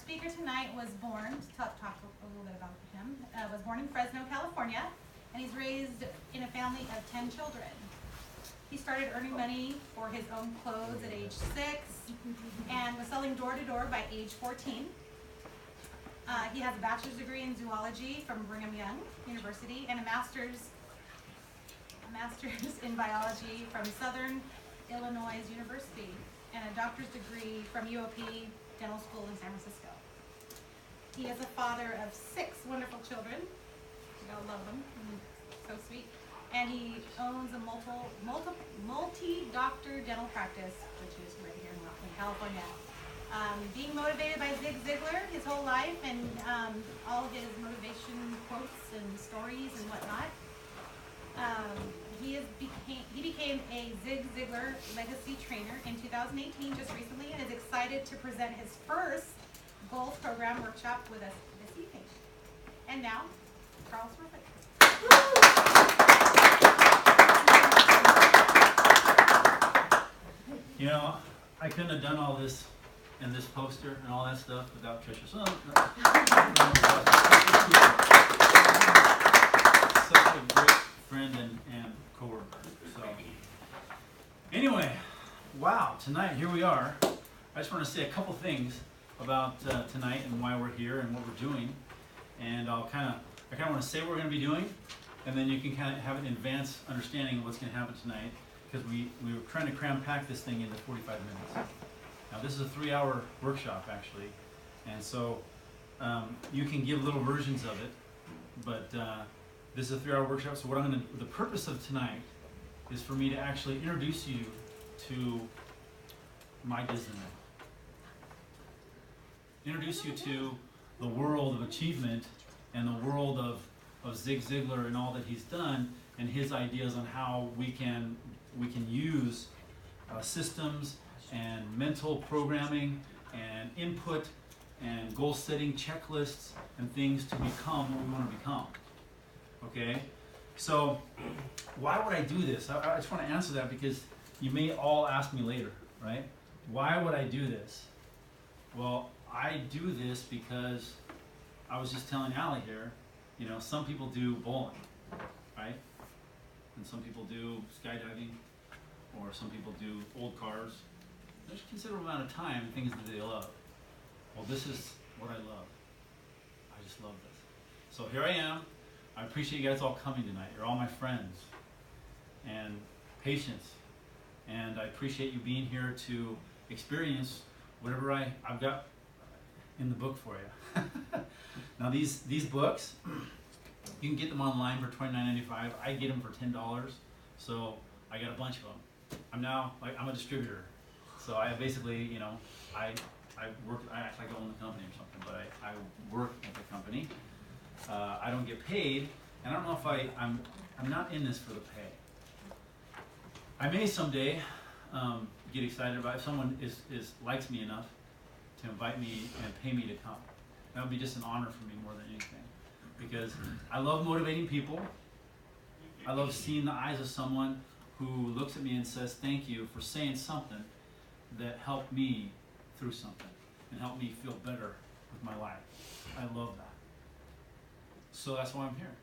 speaker tonight was born, to talk a little bit about him, was born in Fresno, California, and he's raised in a family of 10 children. He started earning money for his own clothes at age 6 and was selling door to door by age 14. He has a bachelor's degree in zoology from Brigham Young University and a master's in biology from Southern Illinois University and a doctor's degree from UOP Dental School in San Francisco. He is a father of 6 wonderful children. You gotta love them. So sweet. And he owns a multi-doctor dental practice, which is right here in California. Being motivated by Zig Ziglar his whole life and all of his motivation quotes and stories and whatnot. He became a Zig Ziglar legacy trainer in 2018, just recently, and is excited to present his first goals program workshop with us this evening. And now, Charles Ruffitt. You know, I couldn't have done all this and this poster and all that stuff without Trisha. So, such a great friend and co-worker. So, anyway, wow, tonight, here we are. I just want to say a couple things about tonight and why we're here and what we're doing. And I kind of want to say what we're going to be doing, and then you can kind of have an advanced understanding of what's going to happen tonight, because we were trying to cram pack this thing into 45 minutes. Now this is a 3-hour workshop actually, and so you can give little versions of it, but this is a 3-hour workshop. So what the purpose of tonight is for me to actually introduce you to my Disneyland. Introduce you to the world of achievement and the world of Zig Ziglar and all that he's done, and his ideas on how we can use systems and mental programming and input and goal setting checklists and things to become what we want to become. Okay? So why would I do this? I just want to answer that, because you may all ask me later, right? Why would I do this? Well, I do this because I was just telling Allie here, you know, some people do bowling, right? And some people do skydiving, or some people do old cars. There's a considerable amount of time and things that they love. Well, this is what I love. I just love this. So here I am. I appreciate you guys all coming tonight. You're all my friends. And patience. And I appreciate you being here to experience whatever I've got in the book for you. Now these books, you can get them online for $29.95. I get them for $10. So I got a bunch of them. I'm a distributor. So I basically, you know, I actually own the company or something, but I work at the company. I don't get paid, and I don't know if I'm not in this for the pay. I may someday get excited about if someone likes me enough to invite me and pay me to come. That would be just an honor for me more than anything, because I love motivating people. I love seeing the eyes of someone who looks at me and says, thank you for saying something that helped me through something and helped me feel better with my life. I love that. So that's why I'm here,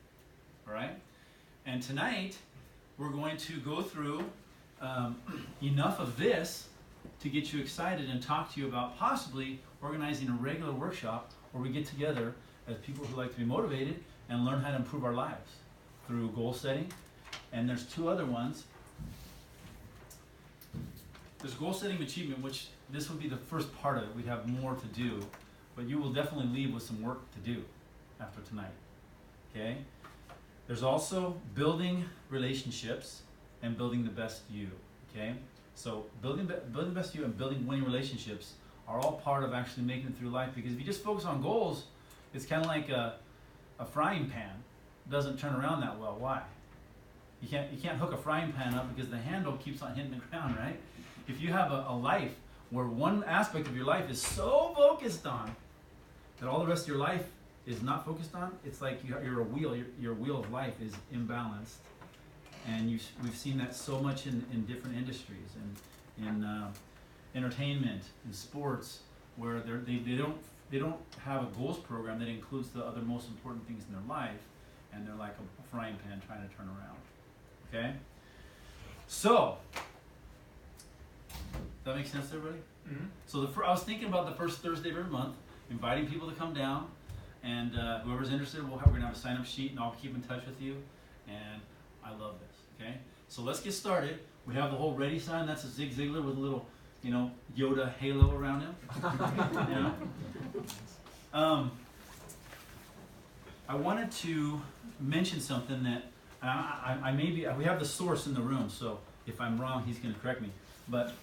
all right? And tonight, we're going to go through enough of this to get you excited and talk to you about possibly organizing a regular workshop where we get together as people who like to be motivated and learn how to improve our lives through goal setting. And there's 2 other ones. There's goal setting achievement, which this would be the first part of it. We'd have more to do, but you will definitely leave with some work to do after tonight. Okay? There's also building relationships and building the best you. Okay? So building the best you and building winning relationships are all part of actually making it through life, because if you just focus on goals, it's kind of like a frying pan. It doesn't turn around that well. Why? You can't hook a frying pan up because the handle keeps on hitting the ground, right? If you have a life where one aspect of your life is so focused on that all the rest of your life is not focused on, it's like you're a wheel. Your wheel of life is imbalanced, and we've seen that so much in different industries and in entertainment, in sports, where they they don't have a goals program that includes the other most important things in their life, and they're like a frying pan trying to turn around. Okay? So, does that make sense to everybody? Mm-hmm. So I was thinking about the first Thursday of every month, inviting people to come down, and whoever's interested, we're gonna have a sign-up sheet, and I'll keep in touch with you. And I love this. Okay, so let's get started. We have the whole ready sign. That's a Zig Ziglar with a little, Yoda halo around him. I wanted to mention something that I maybe we have the source in the room, so if I'm wrong, he's going to correct me. But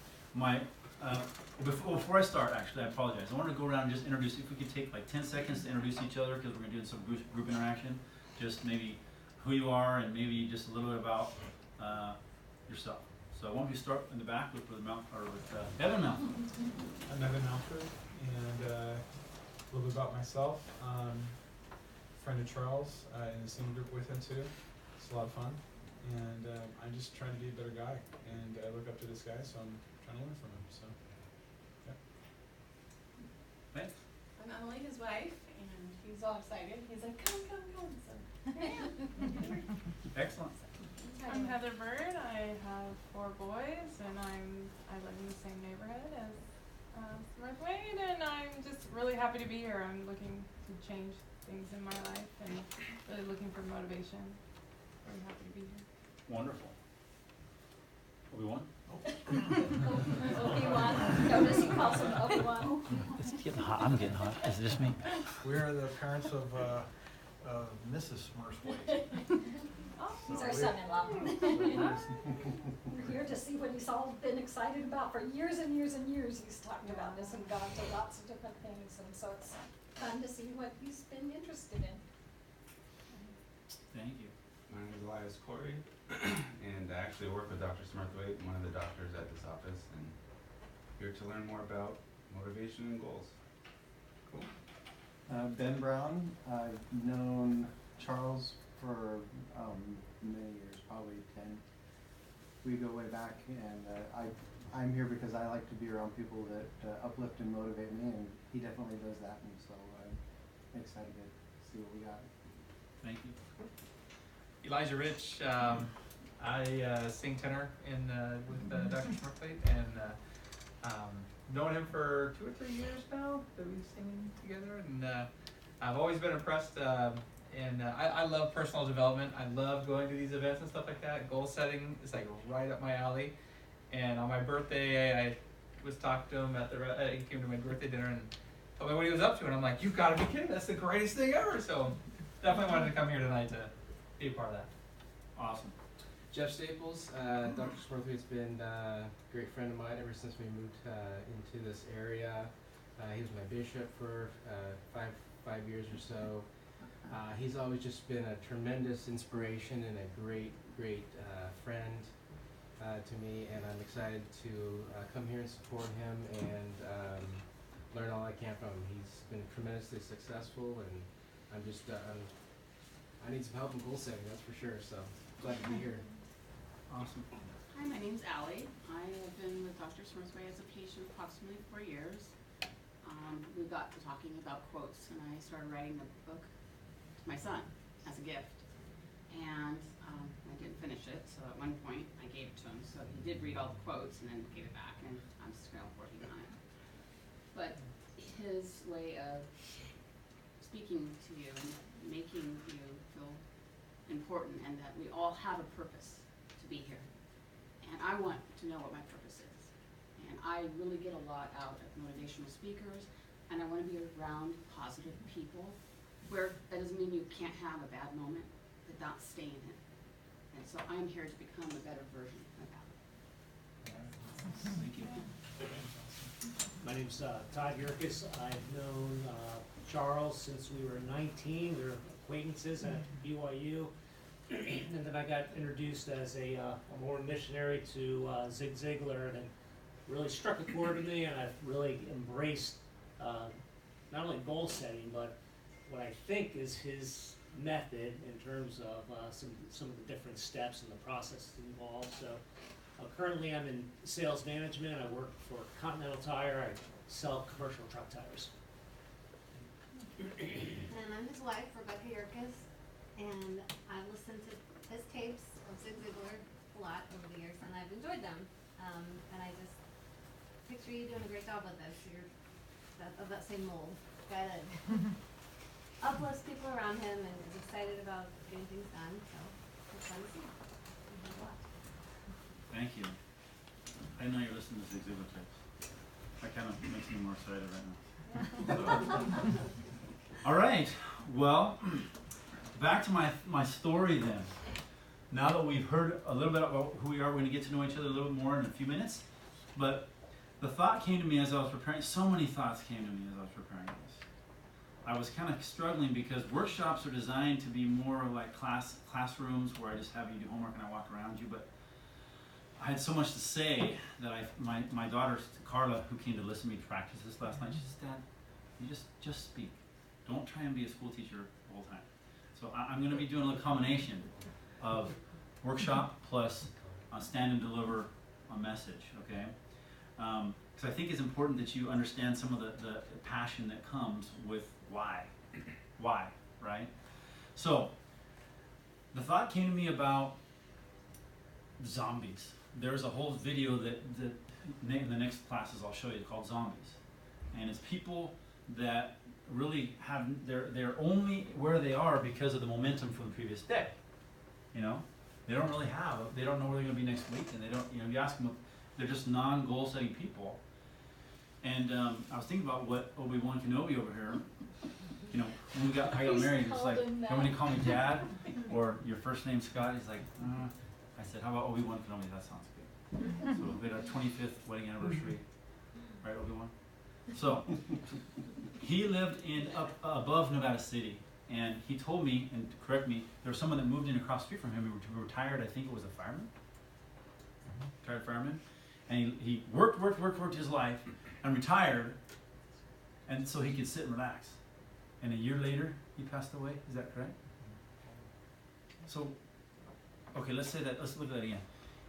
before I start, actually, I apologize. I want to go around and just introduce. If we could take like 10 seconds to introduce each other, because we're going to do some group interaction. Just maybe who you are and maybe just a little bit about yourself. So I want you to start in the back with Evan Mount. I'm Evan Malford, and a little bit about myself. Friend of Charles, in the same group with him too. It's a lot of fun, and I'm just trying to be a better guy, and I look up to this guy, so I'm trying to learn from him. So, yeah. Thanks. I'm Emily, his wife, and he's all excited. He's like, come. So, Excellent. I'm Heather Bird. I have 4 boys, and I live in the same neighborhood as Smith Wade, and I'm just really happy to be here. I'm looking to change things in my life and really looking for motivation. Very happy to be here. Wonderful. Obi-Wan? Obi-Wan. Notice he calls him Obi-Wan. It's getting hot. I'm getting hot. Is this me? We are the parents of Mrs. Smurfwaite. He's our son-in-law. We're here to see what he's all been excited about for years and years and years. He's talked about this and gone to lots of different things, and so it's fun to see what he's been interested in. Thank you. My name is Elias Corey, and I actually work with Dr. Smurthwaite, one of the doctors at this office, and here to learn more about motivation and goals. Cool. Ben Brown. I've known Charles for many years, probably 10. We go way back, and I'm here because I like to be around people that uplift and motivate me, and he definitely does that, and so I'm excited to see what we got. Thank you. Elijah Rich. I sing tenor with Dr. Smurthwaite, and known him for 2 or 3 years now that we've singing together, and I've always been impressed. And I love personal development. I love going to these events and stuff like that. Goal setting is like right up my alley. And on my birthday, I was talking to him he came to my birthday dinner and told me what he was up to. And I'm like, you've got to be kidding! That's the greatest thing ever. So definitely wanted to come here tonight to be a part of that. Awesome. Jeff Staples, Dr. Smurthwaite's been a great friend of mine ever since we moved into this area. He was my bishop for five years or so. He's always just been a tremendous inspiration and a great friend to me, and I'm excited to come here and support him and learn all I can from him. He's been tremendously successful, and I'm just I need some help in goal setting, that's for sure. So glad to be here. Awesome. Hi, my name's Allie. I have been with Dr. Smurthwaite as a patient approximately 4 years. We got to talking about quotes, and I started writing a book to my son as a gift. And I didn't finish it, so at one point I gave it to him. So he did read all the quotes and then gave it back, and I'm still working on it. But his way of speaking to you and making you feel important, and that we all have a purpose to be here. And I want to know what my purpose is. And I really get a lot out of motivational speakers, and I want to be around positive people, where that doesn't mean you can't have a bad moment, but not stay in it. And so I'm here to become a better version of that. Thank you. My name's Todd Yerkes. I've known Charles since we were 19. We were acquaintances at BYU. And then I got introduced as a Mormon missionary to Zig Ziglar, and it really struck a chord with me, and I've really embraced not only goal setting, but what I think is his method in terms of some of the different steps and the process involved. So currently I'm in sales management. I work for Continental Tire. I sell commercial truck tires. And I'm his wife, Rebecca Yerkes, and I've listened to his tapes of Zig Ziglar a lot over the years, and I've enjoyed them. And I just picture you doing a great job with this. You're of that same mold. Guy that uplifts people around him and is excited about getting things done. So it's fun to see. Thanks a lot. Thank you. I didn't know you were listening to Zig Ziglar tapes. That kind of makes me more excited right now. All right. Well, back to my story then. Now that we've heard a little bit about who we are, we're going to get to know each other a little bit more in a few minutes. But the thought came to me as I was preparing. So many thoughts came to me as I was preparing this. I was kind of struggling because workshops are designed to be more like classrooms where I just have you do homework and I walk around you. But I had so much to say that my daughter Carla, who came to listen to me practice this last night, she said, "Dad, you just speak. Don't try and be a school teacher the whole time." So I'm going to be doing a little combination of workshop plus stand and deliver a message. Okay. Because I think it's important that you understand some of the passion that comes with why, right? So, the thought came to me about zombies. There's a whole video that in the next classes I'll show you called Zombies. And it's people that really have, they're only where they are because of the momentum from the previous day. You know? They don't really have, they don't know where they're going to be next week, and they don't, you know, you ask them, they're just non-goal setting people. And I was thinking about what Obi-Wan Kenobi over here, you know, when I got married, it's like, when you call me Dad, or your first name Scott, he's like, I said, how about Obi-Wan Kenobi? That sounds good. So we had our 25th wedding anniversary, right, Obi-Wan? So, he lived in above Nevada City, and he told me, and to correct me, there was someone that moved in across the street from him who retired, I think it was a fireman, retired fireman, and he worked his life, and retired, and so he could sit and relax. And a year later, he passed away. Is that correct? So, okay, let's look at that again.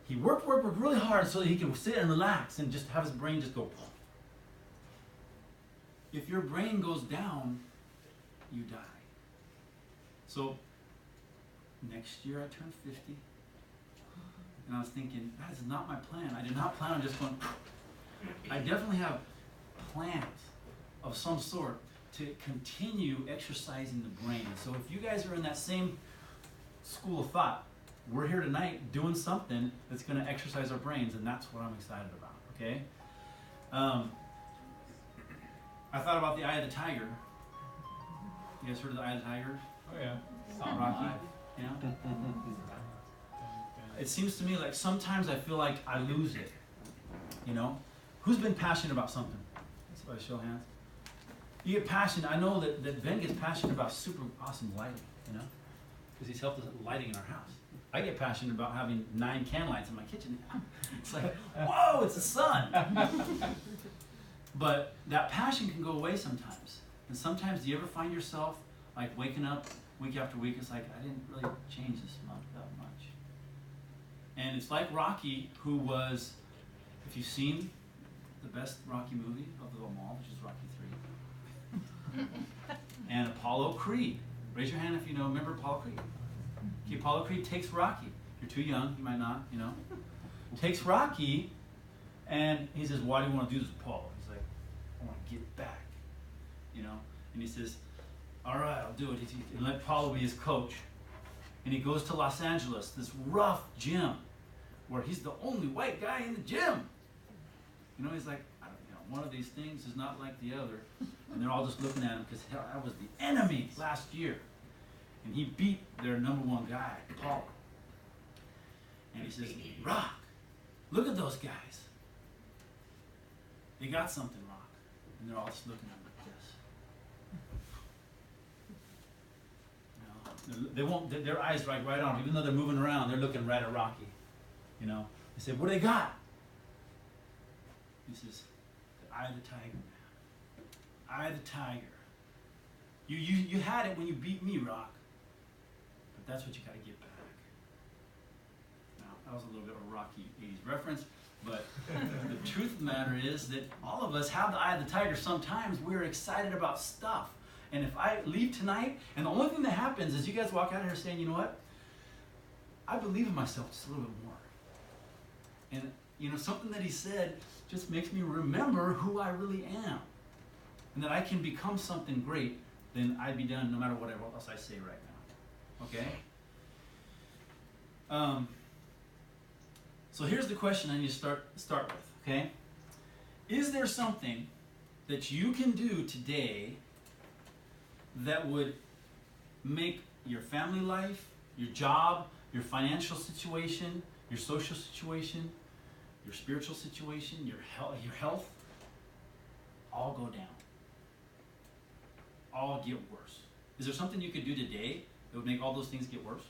He worked really hard so that he could sit and relax and just have his brain just go. If your brain goes down, you die. So, next year I turn 50, and I was thinking, that is not my plan. I did not plan on just going. I definitely have plans of some sort to continue exercising the brain. So if you guys are in that same school of thought, we're here tonight doing something that's going to exercise our brains, and that's what I'm excited about, okay? I thought about the Eye of the Tiger. You guys heard of the Eye of the Tiger? Oh yeah. Rocky? Yeah? It seems to me like sometimes I feel like I lose it, you know? Who's been passionate about something? By show of hands. You get passionate. I know that Ben gets passionate about super awesome lighting, you know? Because he's helped us with lighting in our house. I get passionate about having 9 can lights in my kitchen. It's like, whoa, it's the sun. But that passion can go away sometimes. And sometimes, do you ever find yourself like waking up week after week, it's like, I didn't really change this month that much. And it's like Rocky, who was, if you've seen the best Rocky movie of them all, which is Rocky 3. And Apollo Creed. Raise your hand if you know, remember Apollo Creed. Okay, Apollo Creed takes Rocky. You're too young, you might not, you know. Takes Rocky, and he says, why do you want to do this, Apollo? He's like, I want to get back, you know. And he says, all right, I'll do it. And let Apollo be his coach. And he goes to Los Angeles, this rough gym, where he's the only white guy in the gym. You know, he's like, one of these things is not like the other. And they're all just looking at him because I was the enemy last year. And he beat their #1 guy, Paul. And he says, Rock, look at those guys. They got something, Rock. And they're all just looking at him like this. You know, they won't, their eyes right on him. Even though they're moving around, they're looking right at Rocky. You know, they say, what do they got? He says, the Eye of the Tiger, man. Eye of the Tiger. You had it when you beat me, Rock. But that's what you got to get back. Now, that was a little bit of a Rocky 80s reference, but the truth of the matter is that all of us have the Eye of the Tiger. Sometimes we're excited about stuff, And if I leave tonight, and the only thing that happens is you guys walk out of here saying, you know what? I believe in myself just a little bit more. And, you know, something that he said just makes me remember who I really am. And that I can become something great, then I'd be done no matter whatever else I say right now. Okay? So here's the question I need to start with, okay? Is there something that you can do today that would make your family life, your job, your financial situation, your social situation, your spiritual situation, your health, all go down? All get worse. Is there something you could do today that would make all those things get worse?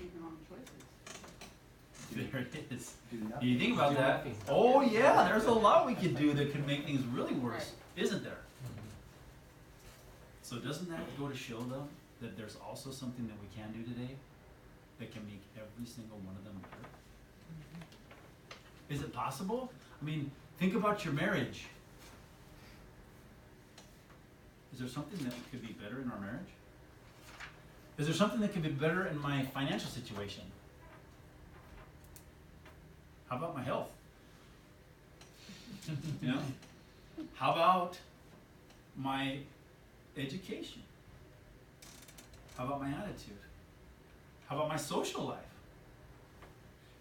Make your own choices. There it is. Do nothing. You think about Do that? nothing. Oh yeah, there's a lot we could do that could make things really worse, isn't there? So doesn't that go to show them that there's also something that we can do today that can make every single one of them better? Is it possible? I mean, think about your marriage. Is there something that could be better in our marriage? Is there something that could be better in my financial situation? How about my health? You know? How about my education? How about my attitude? How about my social life?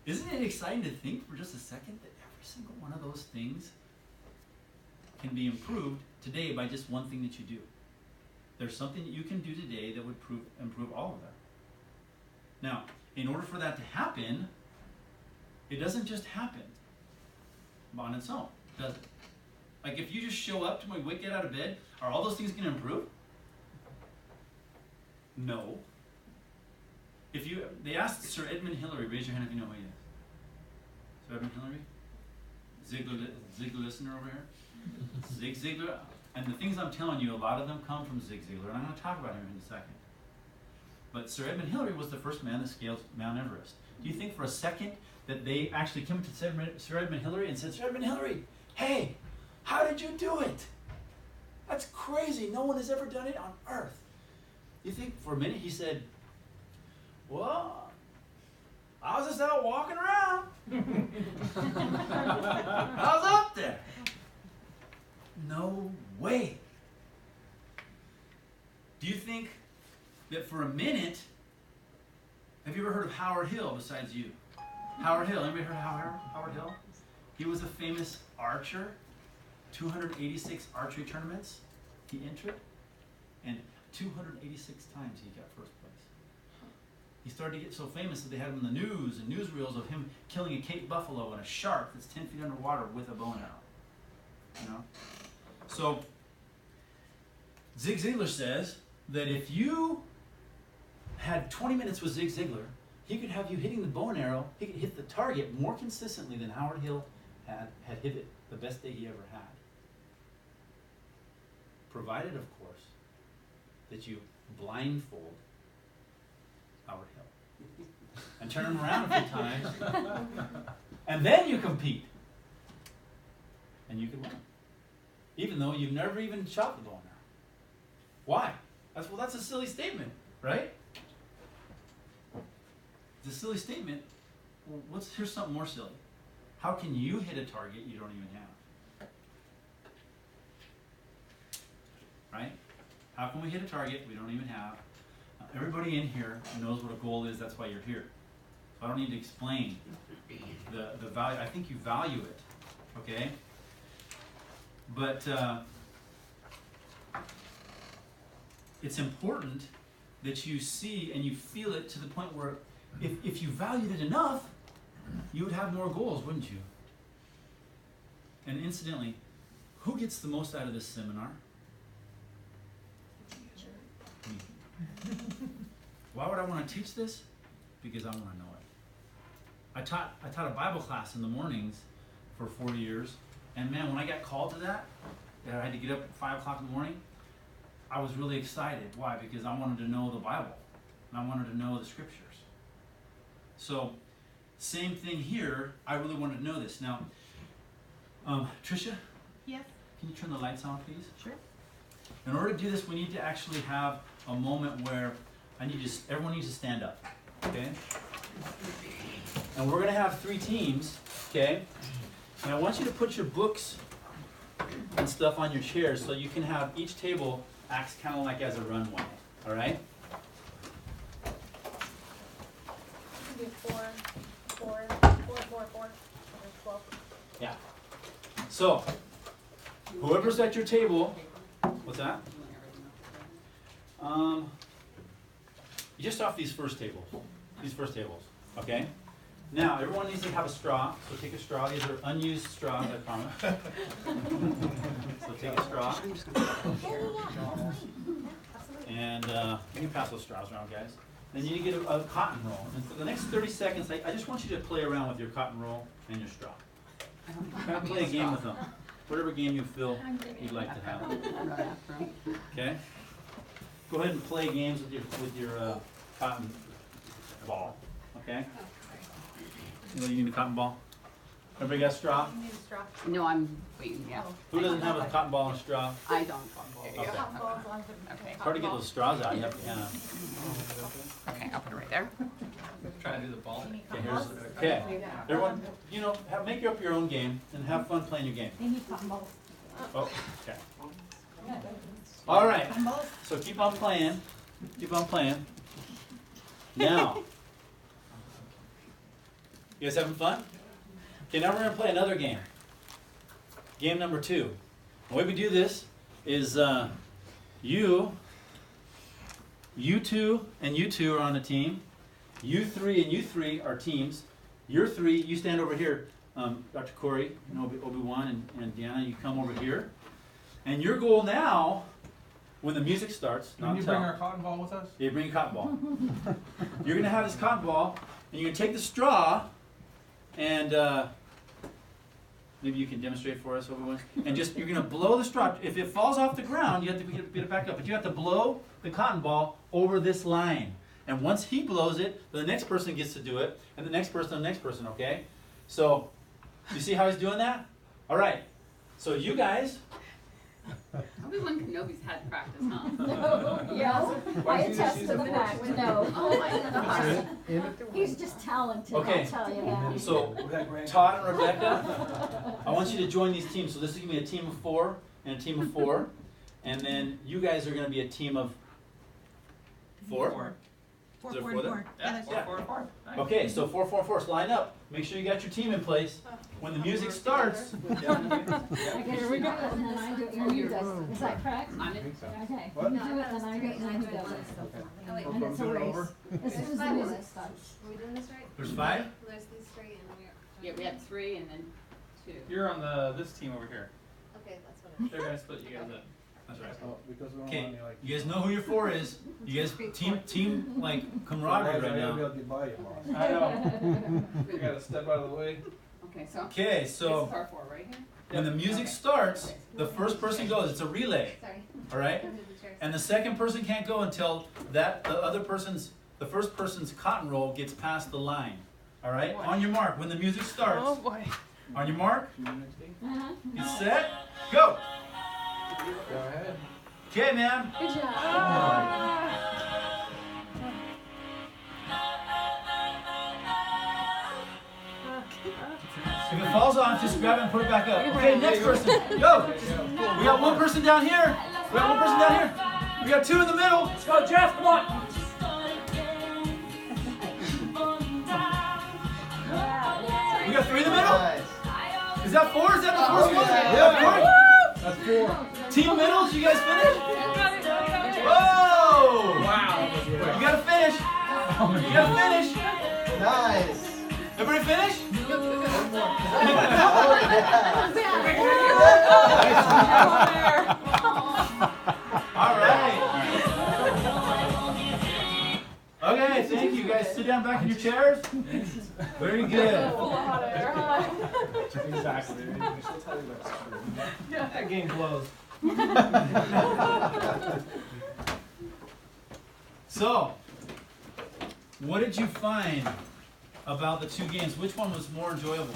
Isn't it exciting to think for just a second that every single one of those things can be improved today by just one thing that you do? There's something that you can do today that would improve all of that. Now, in order for that to happen, it doesn't just happen on its own, does it? Like if you just show up to my wake, get out of bed, are all those things going to improve? No. They asked Sir Edmund Hillary, raise your hand if you know who he is. Sir Edmund Hillary? Ziglar listener over here? Zig Ziglar. And the things I'm telling you, a lot of them come from Zig Ziglar, and I'm going to talk about him in a second. But Sir Edmund Hillary was the first man that scaled Mount Everest. Do you think for a second that they actually came to Sir Edmund Hillary and said, Sir Edmund Hillary, hey, how did you do it? That's crazy. No one has ever done it on Earth. You think for a minute he said, well, I was just out walking around. I was up there. No way. Do you think that for a minute, have you ever heard of Howard Hill besides you? Howard Hill, anybody heard of Howard Hill? He was a famous archer, 286 archery tournaments he entered, and 286 times he got first place. He started to get so famous that they had him in the news and newsreels of him killing a Cape buffalo and a shark that's 10 feet underwater with a bow and arrow. You know? So, Zig Ziglar says that if you had 20 minutes with Zig Ziglar, he could have you hitting the bow and arrow, he could hit the target more consistently than Howard Hill had hit it the best day he ever had. Provided, of course, that you blindfold Howard Hill and turn him around a few times, and then you compete. And you can win. Even though you've never even shot the bow and arrow. Why? That's a silly statement, right? It's a silly statement. Well, here's something more silly. How can you hit a target you don't even have? Right? How can we hit a target we don't even have? Everybody in here knows what a goal is. That's why you're here. So I don't need to explain the value. I think you value it. Okay? But it's important that you see and you feel it to the point where if you valued it enough, you would have more goals, wouldn't you? And incidentally, who gets the most out of this seminar? Me. Why would I want to teach this? Because I want to know it. I taught a Bible class in the mornings for 4 years. And man, when I got called to that I had to get up at 5 o'clock in the morning, I was really excited. Why? Because I wanted to know the Bible. And I wanted to know the scriptures. So, same thing here. I really wanted to know this. Now, Tricia? Yes? can you turn the lights on, please? Sure. In order to do this, we need to actually have a moment where everyone needs to stand up, okay? And we're gonna have 3 teams, okay? And I want you to put your books and stuff on your chairs so you can have each table acts kind of like as a runway, all right? Do 4, 4, 4, 4, 4, 12. Yeah. So, whoever's at your table, what's that? Just off these first tables, okay? Now, everyone needs to have a straw, so take a straw. These are unused straws, I promise. So take a straw. And you can pass those straws around, guys. Then you need to get a cotton roll. And for the next 30 seconds, I just want you to play around with your cotton roll and your straw. Play a game with them. Whatever game you feel you'd like to have. Okay? Go ahead and play games with your cotton ball. Okay? You need a cotton ball? Everybody got a straw? You need a straw. No, I'm waiting, yeah. Who doesn't have a cotton ball and a straw? I don't. Okay. Cotton balls on the- Okay. It's hard to get those straws out. You have to kind of. Okay, I'll put it right there. Trying to do the ball. You need Okay, cotton here's. balls? Okay. Everyone, make up your own game and have fun playing your game. They need cotton balls. Oh, okay. All right. Cotton balls? So keep on playing. Keep on playing. Now. You guys having fun? Okay, now we're going to play another game. Game number 2. The way we do this is you 2 and you 2 are on a team. You 3 and you 3 are teams. You're 3, you stand over here. Dr. Corey and Obi-Wan and Deanna, you come over here. And your goal now, when the music starts, Can you bring our cotton ball with us? you bring a cotton ball. You're going to have this cotton ball, and you're going to take the straw, and maybe you can demonstrate for us, Obi-Wan. And you're going to blow the straw. If it falls off the ground, you have to get it back up. But you have to blow the cotton ball over this line. And once he blows it, the next person gets to do it, and the next person, okay? So, you see how he's doing that? All right. So you guys, Obi-Wan Kenobi's had practice, huh? No, yeah, I attest to the fact, no. Oh my gosh. He's just talented, Okay. I'll tell you that. so Todd and Rebecca, I want you to join these teams. So this is going to be a team of 4 and a team of 4. And then you guys are going to be a team of 4? 4, Is there 4, four and there? 4. Yeah, there's 4, 4, 4. Nice. Okay, so 4, 4, 4. So line up. Make sure you got your team in place. When the music starts, I guess you do it, and then I do it, and you does it. Is that correct? I'm in. Okay, What? you do it, then I do it, and then he does it. Oh, wait. And it's a Do it race. over? As soon as the music starts. Are we doing this right? there's 5. There's these 3 and we're. Yeah, we had 3 and then 2. You're on this team over here. Okay, that's what it is. They're gonna split you guys up. That's right. Oh, because we don't Okay, want any, like. you guys know who your 4 is. You guys team like camaraderie right now. Get by you, boss. I know. You gotta step out of the way. Okay, so Okay, this is so our 4 right here. when the music starts, the first person goes. It's a relay, Sorry. all right? Go to the chairs. And the second person can't go until the first person's cotton roll gets past the line. All right? On your mark. When the music starts, Oh boy. on your mark, Uh-huh. get set, go. Go ahead. Okay, man. Good job. If it falls off, just grab it and put it back up. Okay, next person, go. We got one person down here. We got one person down here. We got 2 in the middle. Let's go, Jeff. Come on. We got 3 in the middle. Nice. Is that 4? Is that the first one? Yeah. That's 4. That's 4. Team middles, you guys finished? Whoa! Wow. You gotta finish. You gotta finish. Nice. Everybody finish? All right. Okay, thank you guys. Sit down back in your chairs. Very good. Full of hot air, huh? Exactly. That game blows. So, what did you find about the 2 games? Which one was more enjoyable?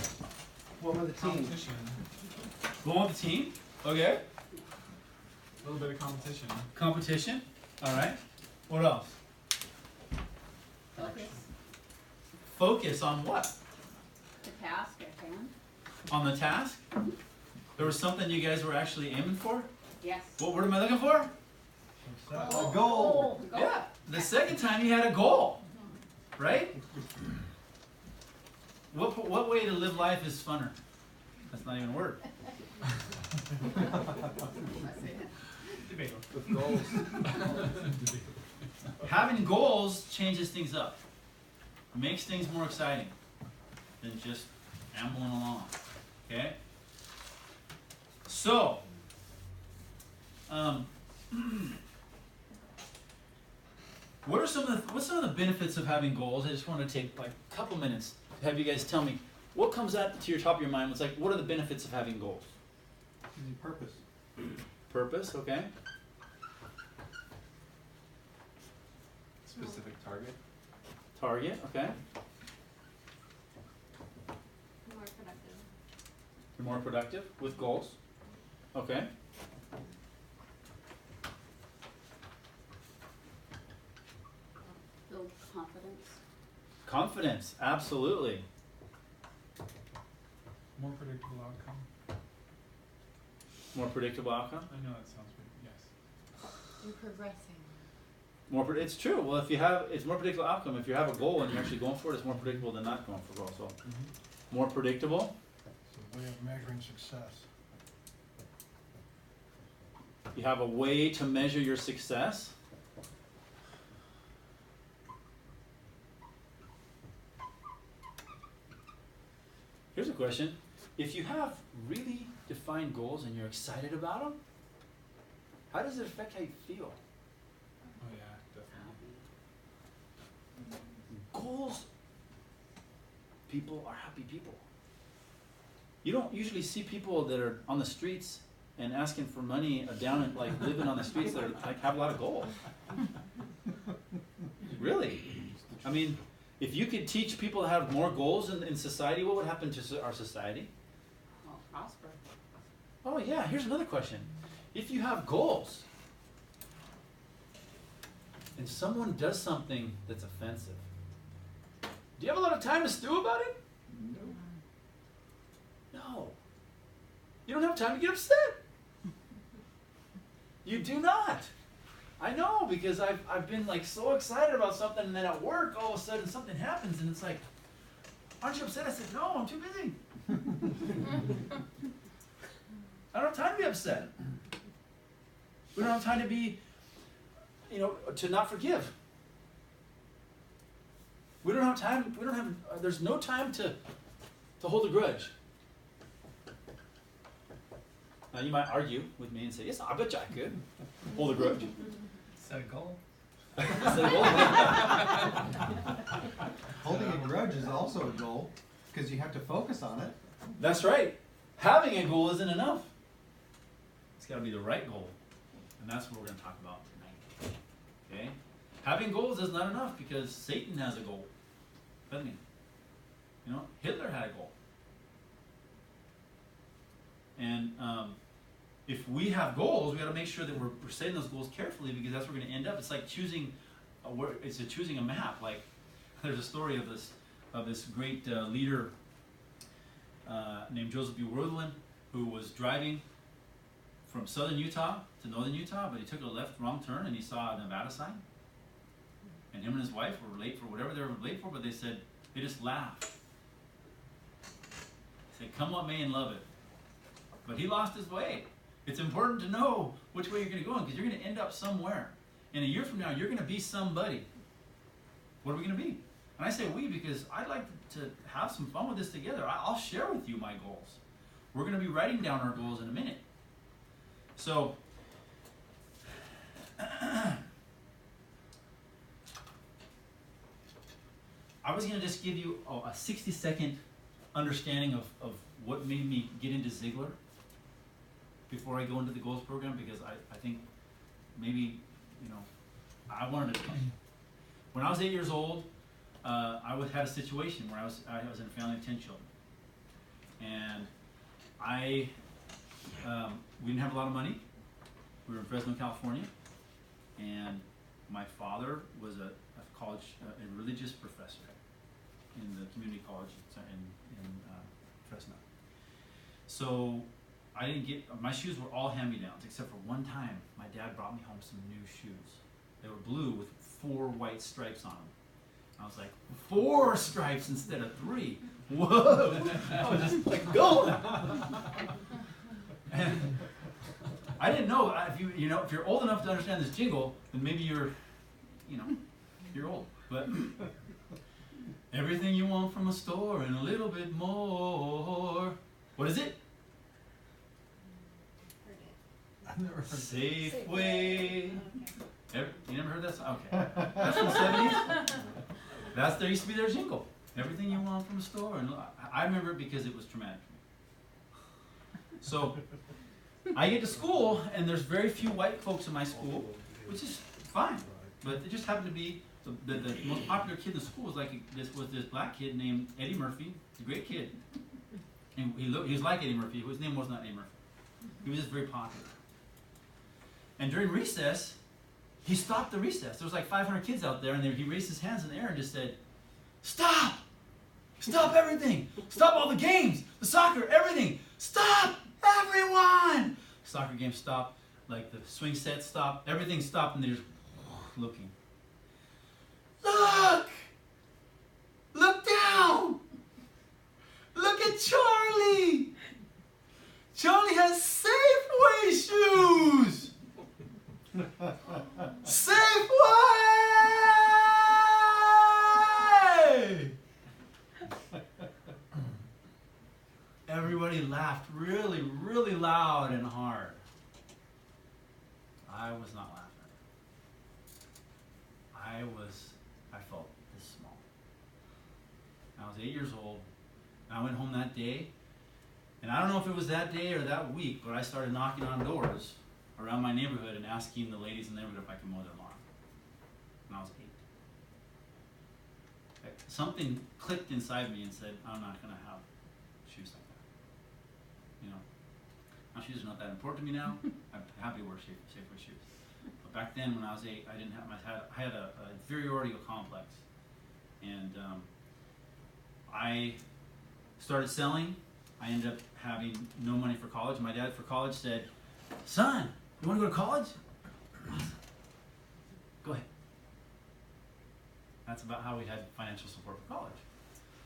What were the teams? Going with the team? Okay. A little bit of competition. Competition. All right. What else? Focus. Focus on what? The task at hand. On the task? There was something you guys were actually aiming for? Yes. What word am I looking for? Success. A goal. Yeah. The second time you had a goal, right? What way to live life is funner? That's not even a word. Debatable. With goals. Having goals changes things up. Makes things more exciting than just ambling along. Okay? So, what's some of the benefits of having goals? I just want to take like a couple minutes to have you guys tell me what comes out to your top of your mind. It's like, what are the benefits of having goals? Purpose. Purpose, okay. Specific target. Target, okay. More productive. You're more productive with goals. Okay. Build confidence. Confidence, absolutely. More predictable outcome. More predictable outcome. I know that sounds weird. Yes. You're progressing. It's true. Well, it's more predictable outcome. If you have a goal and you're actually going for it, it's more predictable than not going for a goal. So, more predictable. It's a way of measuring success. You have a way to measure your success. Here's a question. If you have really defined goals and you're excited about them, how does it affect how you feel? Oh yeah, definitely. Goals, people are happy people. You don't usually see people that are on the streets and asking for money down and like living on the streets that are, like have a lot of goals. Really? I mean, if you could teach people to have more goals in society, what would happen to our society? Well, prosper. Oh yeah, here's another question. If you have goals and someone does something that's offensive, do you have a lot of time to stew about it? No. You don't have time to get upset. You do not. I know, because I've been like so excited about something, and then at work all of a sudden something happens and it's like, aren't you upset? I said, no, I'm too busy. I don't have time to be upset. We don't have time to be, to not forgive. We don't have time, there's no time to hold a grudge. Now you might argue with me and say, yes, I bet you I could hold a grudge. Set a goal. Set a goal. Holding a grudge is also a goal, because you have to focus on it. That's right. Having a goal isn't enough. It's got to be the right goal. And that's what we're going to talk about tonight. Okay? Having goals is not enough, because Satan has a goal. Doesn't he? Hitler had a goal. And if we have goals, we got to make sure that we're setting those goals carefully, because that's where we're going to end up. It's like choosing a map. Like, there's a story of this great leader named Joseph B. Worthington, who was driving from southern Utah to northern Utah, but he took a wrong turn, and he saw a Nevada sign. And him and his wife were late for whatever they were late for, but they just laughed. They said, come what may and love it. But he lost his way. It's important to know which way you're going to go in, because you're going to end up somewhere. And a year from now, you're going to be somebody. What are we going to be? And I say we because I'd like to have some fun with this together. I'll share with you my goals. We're going to be writing down our goals in a minute. So, I was going to just give you a 60-second understanding of what made me get into Ziglar before I go into the goals program, because I think maybe, I wanted to. When I was 8 years old, I had a situation where I was in a family of 10 children. And I we didn't have a lot of money. We were in Fresno, California, and my father was a college, a religious professor in the community college in Fresno. So I didn't get, my shoes were all hand-me-downs, except for one time my dad brought me home some new shoes. They were blue with 4 white stripes on them. I was like, 4 stripes instead of 3. Whoa! I was just like, going. And I didn't know if you're old enough to understand this jingle, then maybe you're old. But everything you want from a store and a little bit more. What is it? I've never heard Safeway. You never heard that song? Okay. That's from the 70s. There used to be their jingle. Everything you want from a store. And I remember it because it was traumatic for me. So I get to school, and there's very few white folks in my school, which is fine. But it just happened to be the most popular kid in the school was this black kid named Eddie Murphy. He's a great kid. And he was like Eddie Murphy. His name was not Eddie Murphy. He was just very popular. And during recess, he stopped the recess. There was like 500 kids out there, and he raised his hands in the air and just said, "Stop! Stop everything! Stop all the games! The soccer, everything! Stop! Everyone!" Soccer game stopped, like the swing set stopped, everything stopped, and they're just looking. Look! Look down! Look at Charlie! Charlie has Safeway shoes! Safeway! Everybody laughed really, really loud and hard. I was not laughing. I felt this small. I was 8 years old, and I went home that day, and I don't know if it was that day or that week, but I started knocking on doors around my neighborhood and asking the ladies in the neighborhood if I could mow their lawn. And I was 8. Something clicked inside me and said, I'm not going to have shoes like that. You know, my shoes are not that important to me now. I'm happy to wear Safeway shoes. But back then, when I was 8, I had a inferiority complex, and I started selling. I ended up having no money for college. My dad for college said, "Son, you want to go to college? Go ahead." That's about how we had financial support for college.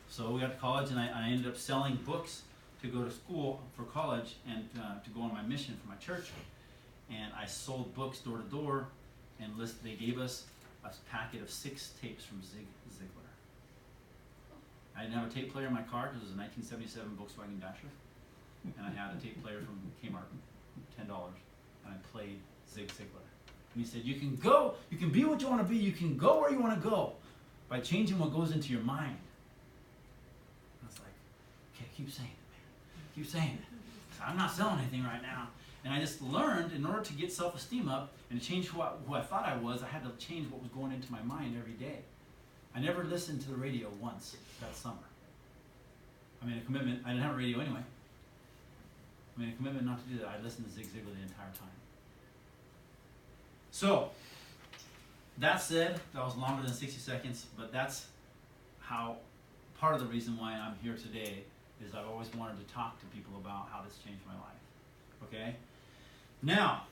So we got to college, and I ended up selling books to go to school for college and to go on my mission for my church. And I sold books door to door, and they gave us a packet of 6 tapes from Ziglar. I didn't have a tape player in my car because it was a 1977 Volkswagen Dasher, and I had a tape player from Kmart, $10, and I played Ziglar. And he said, "You can go, you can be what you want to be, you can go where you want to go by changing what goes into your mind." I was like, okay, keep saying it, man. Keep saying it. So I'm not selling anything right now. And I just learned, in order to get self-esteem up and to change who I thought I was, I had to change what was going into my mind every day. I never listened to the radio once that summer. I made a commitment. I didn't have a radio anyway. I made a commitment not to do that. I listened to Zig Ziglar the entire time. So, that said, that was longer than 60 seconds, but that's how, part of the reason why I'm here today is I've always wanted to talk to people about how this changed my life. Okay? Now,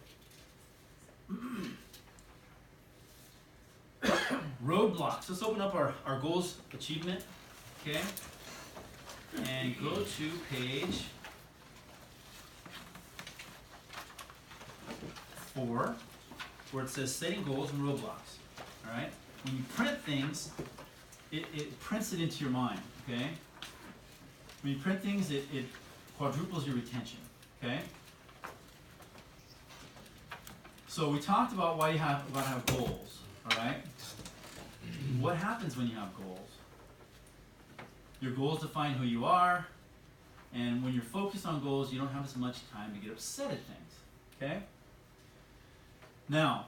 roadblocks. Let's open up our goals achievement. Okay? And go to page 4, where it says setting goals and roadblocks. Alright? When you print things, it prints it into your mind. Okay? When you print things, it quadruples your retention. Okay? So we talked about why you have to have goals. Alright? What happens when you have goals? Your goals define who you are, and when you're focused on goals, you don't have as much time to get upset at things. Okay? Now,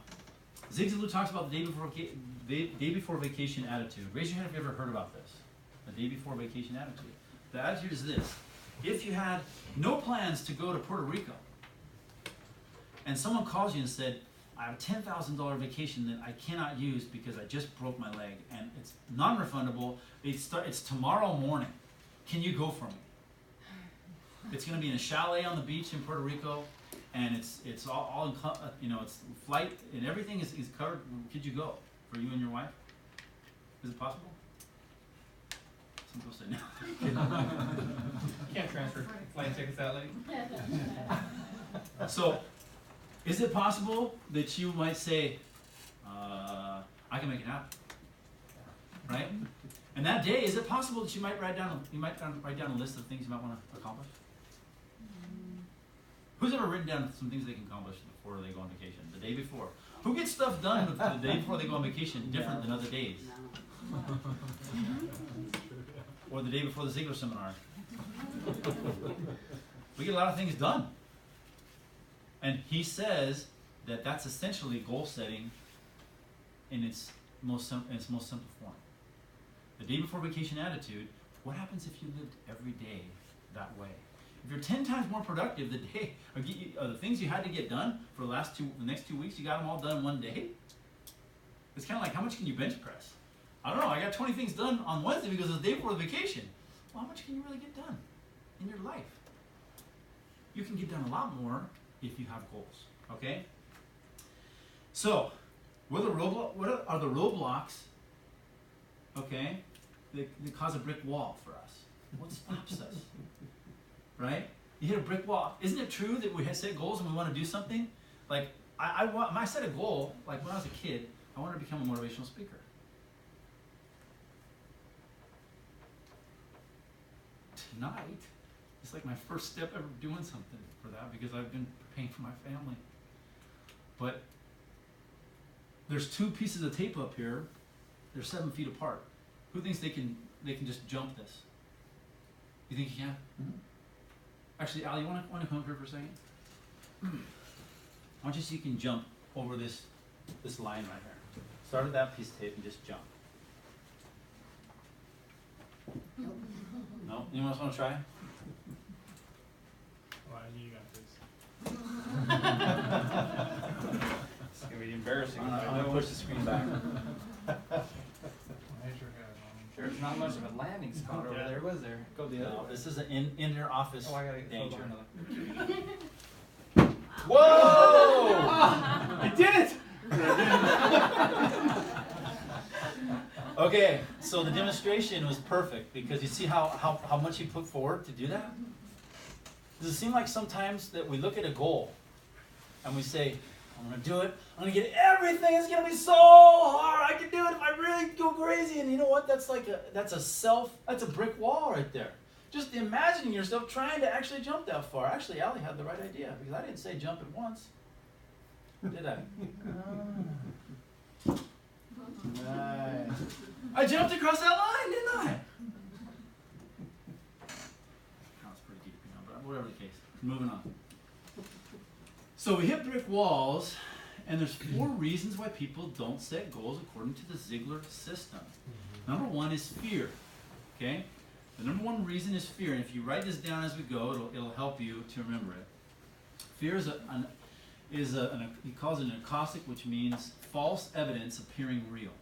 Zig Ziglar talks about the day before vacation attitude. Raise your hand if you ever heard about this. The day before vacation attitude. The attitude is this: if you had no plans to go to Puerto Rico, and someone calls you and said, I have a $10,000 vacation that I cannot use because I just broke my leg and it's non-refundable. It's tomorrow morning. Can you go for me? It's going to be in a chalet on the beach in Puerto Rico, and it's all you know, it's flight and everything is covered. Could you go for you and your wife? Is it possible? Some people say no. Can't transfer flight tickets that late. So, is it possible that you might say, I can make it happen, right? And that day, is it possible that you might write down a list of things you might want to accomplish? Who's ever written down some things they can accomplish before they go on vacation? The day before. Who gets stuff done the day before they go on vacation different than other days? Or the day before the Ziglar seminar? We get a lot of things done. And he says that that's essentially goal setting in its most simple form. The day before vacation attitude, what happens if you lived every day that way? If you're 10 times more productive the day, the things you had to get done for the next 2 weeks, you got them all done in one day? It's kind of like, how much can you bench press? I don't know, I got 20 things done on Wednesday because it's the day before the vacation. Well, how much can you really get done in your life? You can get done a lot more if you have goals, okay? So, what are the roadblocks, okay, that cause a brick wall for us? What stops us, right? You hit a brick wall. Isn't it true that we have set goals and we want to do something? Like, I set a goal, like when I was a kid, I wanted to become a motivational speaker. Tonight, it's like my first step ever doing something for that because I've been paying for my family. But there's 2 pieces of tape up here. They're 7 feet apart. Who thinks they can just jump this? You think you can? Mm-hmm. Actually, Al, you want to come up here for a second? I want you to see if you can jump over this line right here. Start at that piece of tape and just jump. No? Anyone else want to try? Well, you got this. It's gonna be embarrassing. I'm going to push the screen back. There's not much of a landing spot over there, was there? Go the other way. This is an inner office danger. Whoa! I did it! Okay, so the demonstration was perfect because you see how much he put forward to do that? Does it seem like sometimes that we look at a goal and we say, I'm going to do it, I'm going to get everything, it's going to be so hard, I can do it if I really go crazy, and you know what, that's a brick wall right there. Just imagining yourself trying to actually jump that far. Actually, Allie had the right idea because I didn't say jump it once, did I? Nice. I jumped across that line, didn't I? That was pretty deep, but whatever the case. Moving on. So we hit brick walls, and there's 4 reasons why people don't set goals according to the Ziglar system. Number 1 is fear. Okay? The number 1 reason is fear, and if you write this down as we go, it'll help you to remember it. Fear he calls it an acoustic, which means false evidence appearing real.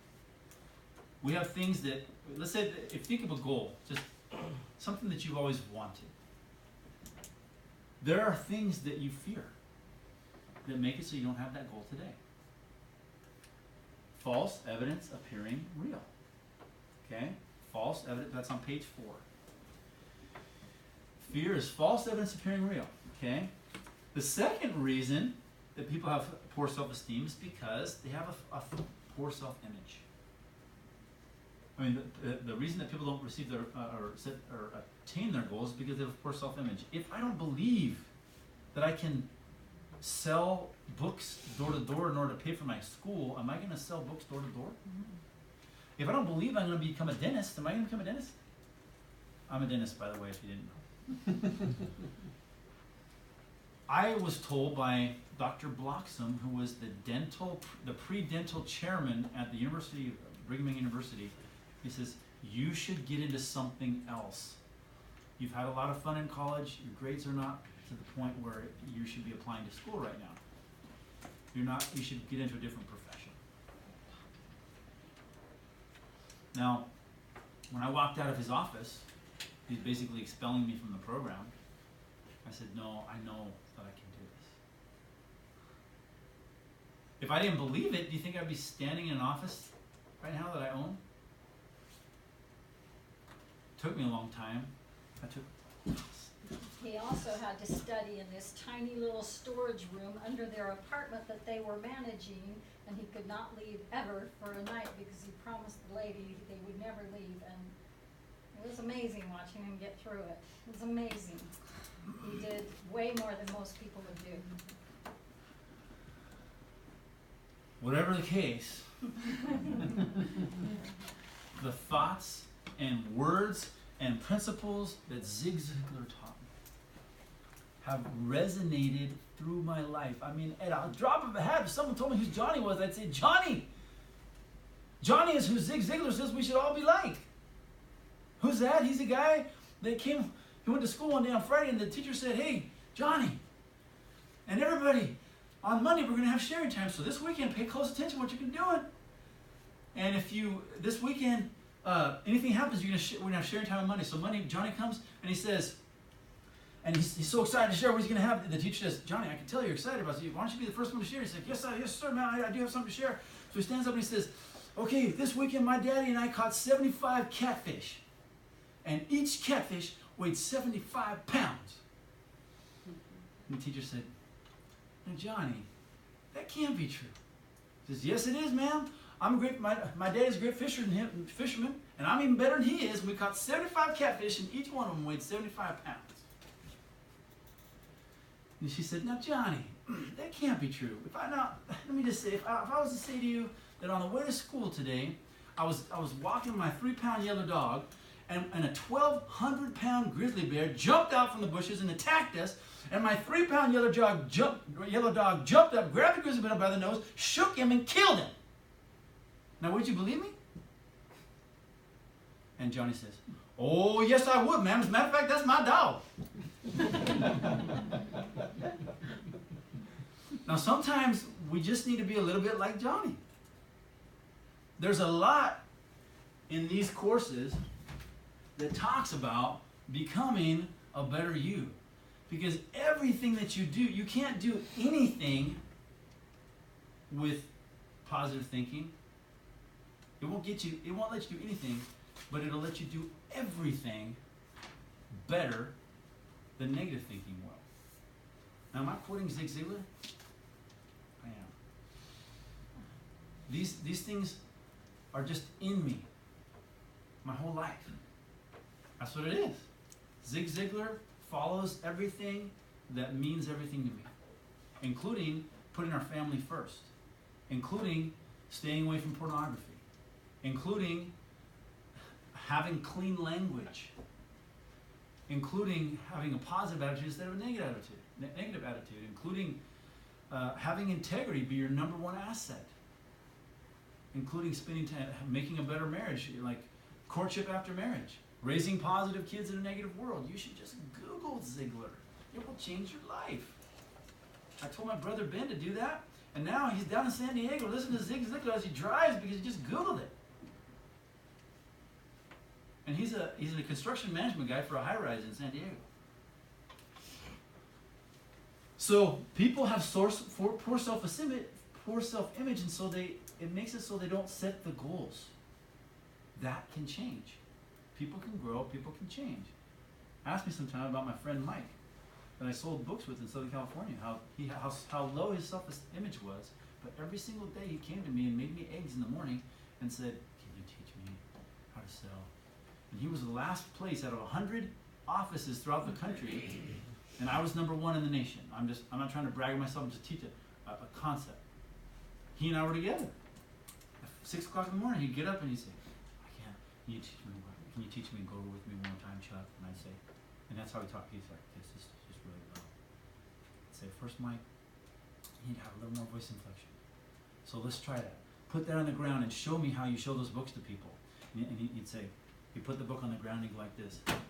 We have things that, let's say, if you think of a goal, just something that you've always wanted. There are things that you fear that make it so you don't have that goal today. False evidence appearing real. Okay? False evidence, that's on page 4. Fear is false evidence appearing real. Okay? The second reason that people have poor self-esteem is because they have a poor self-image. I mean, the reason that people don't receive their or attain their goals is because they have poor self-image. If I don't believe that I can sell books door to door in order to pay for my school, am I going to sell books door to door? If I don't believe I'm going to become a dentist, am I going to become a dentist? I'm a dentist, by the way, if you didn't know. I was told by Dr. Bloxham, who was the pre-dental chairman at the University, Brigham Young University, he says, you should get into something else. You've had a lot of fun in college, your grades are not to the point where you should be applying to school right now. you should get into a different profession. Now, when I walked out of his office, he's basically expelling me from the program. I said, no, I know that I can do this. If I didn't believe it, do you think I'd be standing in an office right now that I own? Took me a long time. He also had to study in this tiny little storage room under their apartment that they were managing, and he could not leave ever for a night because he promised the lady they would never leave, and it was amazing watching him get through it. It was amazing. He did way more than most people would do. Whatever the case, the thoughts and words and principles that Zig Ziglar taught me have resonated through my life. I mean, at a drop of a hat, if someone told me who Johnny was, I'd say, Johnny! Johnny is who Zig Ziglar says we should all be like. Who's that? He's a guy that he went to school one day on Friday, and the teacher said, hey, Johnny, and everybody, on Monday we're going to have sharing time, so this weekend pay close attention to what you've been doing. And if this weekend, anything happens, we're going to have sharing time on Monday. So Monday, Johnny comes, and he says, and he's so excited to share what he's going to have. The teacher says, Johnny, I can tell you're excited about it. Why don't you be the first one to share? He's like, yes, sir, man, I do have something to share. So he stands up and he says, okay, this weekend my daddy and I caught 75 catfish. And each catfish weighed 75 pounds. And the teacher said, now, Johnny, that can't be true. He says, yes, it is, ma'am. My daddy's a great fisherman, and I'm even better than he is. We caught 75 catfish, and each one of them weighed 75 pounds. And she said, now, Johnny, that can't be true. Let me just say, if I was to say to you that on the way to school today, I was walking my 3-pound yellow dog, and a 1,200-pound grizzly bear jumped out from the bushes and attacked us, and my 3-pound yellow dog jumped up, grabbed the grizzly bear by the nose, shook him, and killed him. Now, would you believe me? And Johnny says, oh, yes, I would, ma'am. As a matter of fact, that's my dog. Now, sometimes we just need to be a little bit like Johnny. There's a lot in these courses that talks about becoming a better you. Because everything that you do, you can't do anything with positive thinking. It won't let you do anything, but it'll let you do everything better than negative thinking will. Now, am I quoting Zig Ziglar? I am. These things are just in me my whole life. That's what it is. Zig Ziglar follows everything that means everything to me, including putting our family first, including staying away from pornography, including having clean language, including having a positive attitude instead of a negative attitude, including having integrity be your number one asset, including spending time, making a better marriage, like courtship after marriage, raising positive kids in a negative world. You should just Google Ziglar. It will change your life. I told my brother Ben to do that, and now he's down in San Diego listening to Zig Ziglar as he drives because he just Googled it. And he's a construction management guy for a high-rise in San Diego. So people have poor self-image, and so it makes it so they don't set the goals. That can change. People can grow, people can change. Ask me sometime about my friend Mike that I sold books with in Southern California, how low his self-image was, but every single day he came to me and made me eggs in the morning and said, can you teach me how to sell? And he was the last place out of 100 offices throughout the country, and I was #1 in the nation. I'm not trying to brag on myself, I'm just teaching a concept. He and I were together. At 6 o'clock in the morning, he'd get up and he'd say, can you teach me and go with me one more time, Chuck? And I'd say, and that's how we talk. He's like, this is just really low. I'd say, first, Mike, you need to have a little more voice inflection. So let's try that. Put that on the ground and show me how you show those books to people. And he'd say, you put the book on the ground and go like this. Now,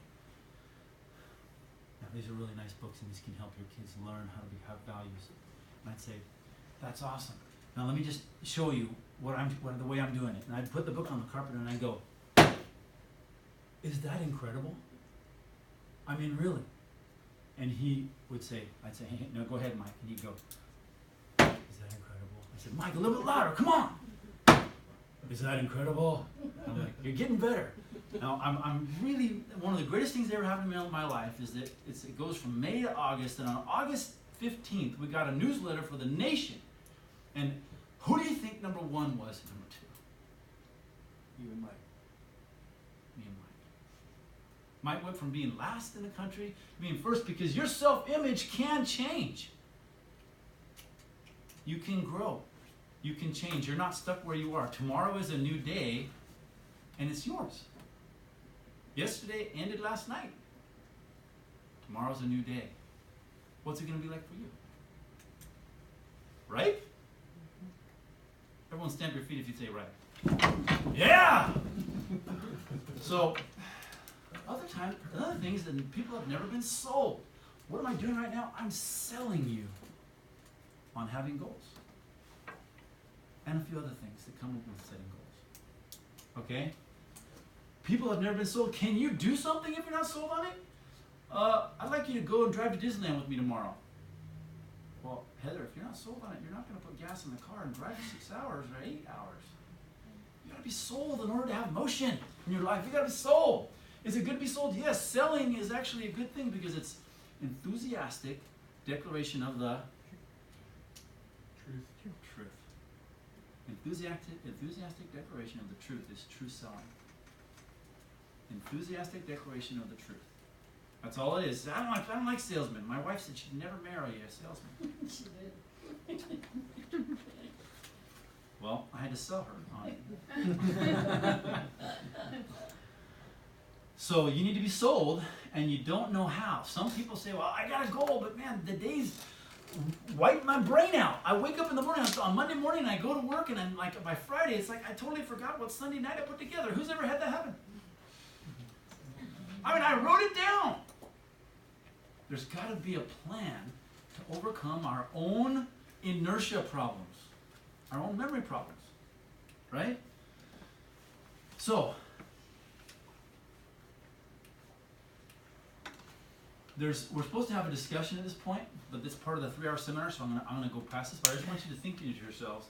these are really nice books, and these can help your kids learn how to have values. And I'd say, That's awesome. Now let me just show you the way I'm doing it. And I'd put the book on the carpet and I'd go, is that incredible? I mean, really? And he would say, I'd say, hey, no, go ahead, Mike. And he'd go, is that incredible? I said, Mike, a little bit louder, come on. Is that incredible? I'm like, you're getting better. Now, I'm really, one of the greatest things that ever happened to me in my life is that it goes from May to August, and on August 15th, we got a newsletter for the nation. And who do you think number one was and number two? You and Mike. Me and Mike. Mike went from being last in the country to being first, because your self-image can change. You can grow. You can change. You're not stuck where you are. Tomorrow is a new day, and it's yours. Yesterday ended last night. Tomorrow's a new day. What's it going to be like for you? Right? Everyone stamp your feet if you say right. Yeah! So, other things that people have never been sold. What am I doing right now? I'm selling you on having goals. And a few other things that come with setting goals. Okay? People have never been sold. Can you do something if you're not sold on it? I'd like you to go and drive to Disneyland with me tomorrow. Well, Heather, if you're not sold on it, you're not going to put gas in the car and drive for 6 hours or 8 hours. You got to be sold in order to have motion in your life. You got to be sold. Is it good to be sold? Yes. Selling is actually a good thing because it's enthusiastic declaration of the truth. Enthusiastic declaration of the truth is true selling. Enthusiastic declaration of the truth. That's all it is. I don't like salesmen. My wife said she'd never marry a salesman. She did. Well, I had to sell her on it. So you need to be sold, and you don't know how. Some people say, well, I got a goal, but man, the days wipe my brain out. I wake up in the morning, on Monday morning, and I go to work, and I'm like, by Friday, it's like I totally forgot what Sunday night I put together. Who's ever had that happen? I mean, I wrote it down. There's got to be a plan to overcome our own inertia problems, our own memory problems, right? So, we're supposed to have a discussion at this point, but it's part of the 3-hour seminar, so I'm gonna go past this. But I just want you to think to yourselves: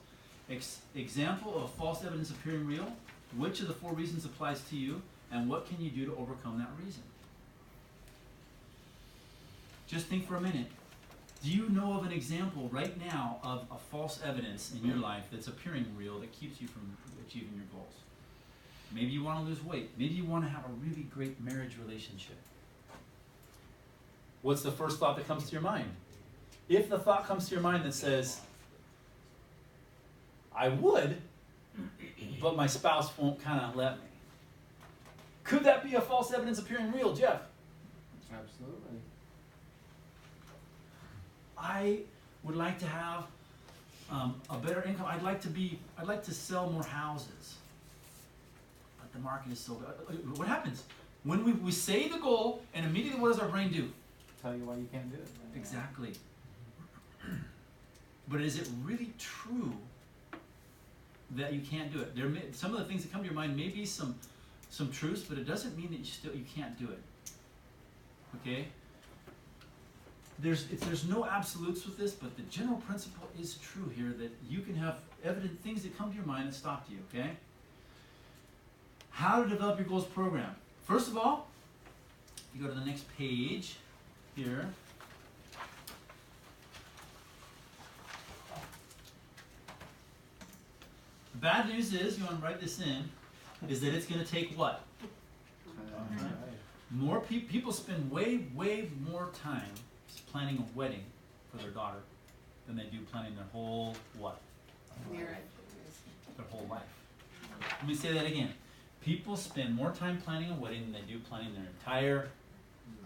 example of false evidence appearing real. Which of the 4 reasons applies to you, and what can you do to overcome that reason? Just think for a minute. Do you know of an example right now of a false evidence in your life that's appearing real that keeps you from achieving your goals? Maybe you want to lose weight. Maybe you want to have a really great marriage relationship. What's the first thought that comes to your mind? If the thought comes to your mind that says, I would, but my spouse won't kind of let me. Could that be a false evidence appearing real, Jeff? Absolutely. I would like to have a better income. I'd like to sell more houses. But the market is so good. What happens? When we say the goal, and immediately what does our brain do? Tell you why you can't do it. Exactly. But is it really true that you can't do it? Some of the things that come to your mind may be some truths, but it doesn't mean that you can't do it. Okay? There's no absolutes with this, but the general principle is true here, that you can have evident things that come to your mind that stop you, okay? How to develop your goals program. First of all, you go to the next page here. The bad news is, you want to write this in, is that it's going to take what? More people spend way more time planning a wedding for their daughter than they do planning their whole what? Marriage. Their whole life. Let me say that again. People spend more time planning a wedding than they do planning their entire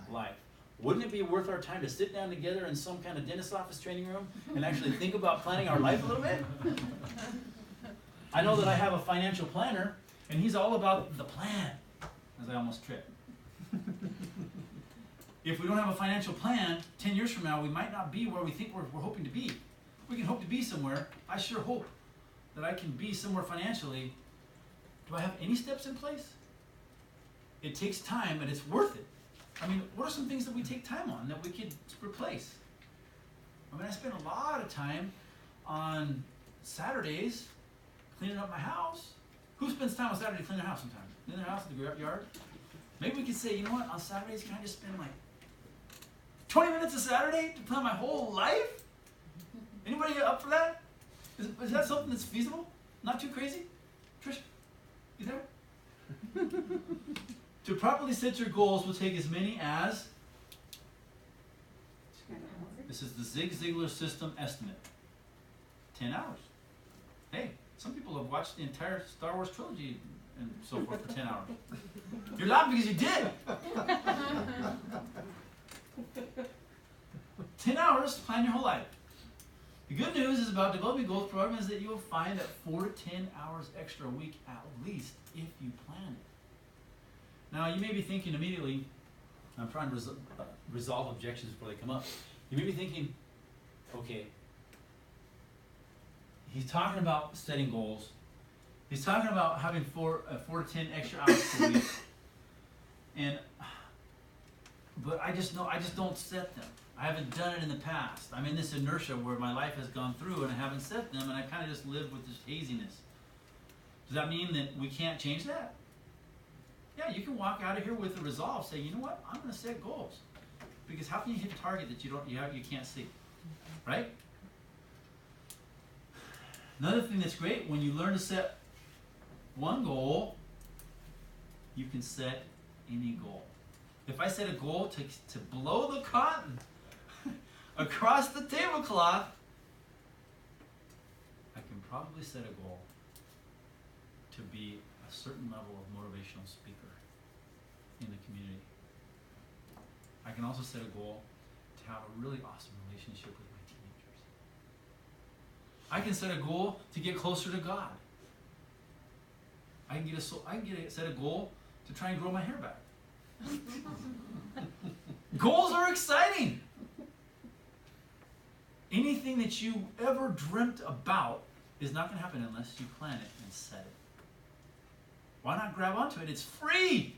life. Wouldn't it be worth our time to sit down together in some kind of dentist office training room and actually think about planning our life a little bit? I know that I have a financial planner, and he's all about the plan, as I almost tripped. If we don't have a financial plan, 10 years from now, we might not be where we think we're hoping to be. we can hope to be somewhere. I sure hope that I can be somewhere financially. Do I have any steps in place? It takes time and it's worth it. I mean, what are some things that we take time on that we could replace? I mean, I spend a lot of time on Saturdays cleaning up my house. Who spends time on Saturday cleaning their house sometimes? Cleaning their house in the yard? Maybe we could say, you know what, on Saturdays, can I just spend like 20 minutes a Saturday to plan my whole life? Anybody up for that? Is that something that's feasible? Not too crazy? Trish, you there? To properly set your goals will take as many as, this is the Zig Ziglar system estimate, 10 hours. Hey, some people have watched the entire Star Wars trilogy and so forth for 10 hours. You're laughing because you did. 10 hours to plan your whole life. The good news is about developing goals program is that you will find that 4 to 10 hours extra a week at least if you plan it. Now you may be thinking immediately, I'm trying to resolve objections before they come up. You may be thinking, okay, he's talking about setting goals. He's talking about having 4 to 10 extra hours per week. But I just don't set them. I haven't done it in the past. I'm in this inertia where my life has gone through and I haven't set them and I kind of just live with this haziness. Does that mean that we can't change that? Yeah, you can walk out of here with a resolve, say, you know what, I'm going to set goals. Because how can you hit a target that you can't see, right? Another thing that's great, when you learn to set one goal, you can set any goal. If I set a goal to blow the cotton across the tablecloth, I can probably set a goal to be a certain level of motivational speaker in the community. I can also set a goal to have a really awesome relationship with my teenagers. I can set a goal to get closer to God. I can set a goal to try and grow my hair back. Goals are exciting. Anything that you ever dreamt about is not going to happen unless you plan it and set it. Why not grab onto it? It's free.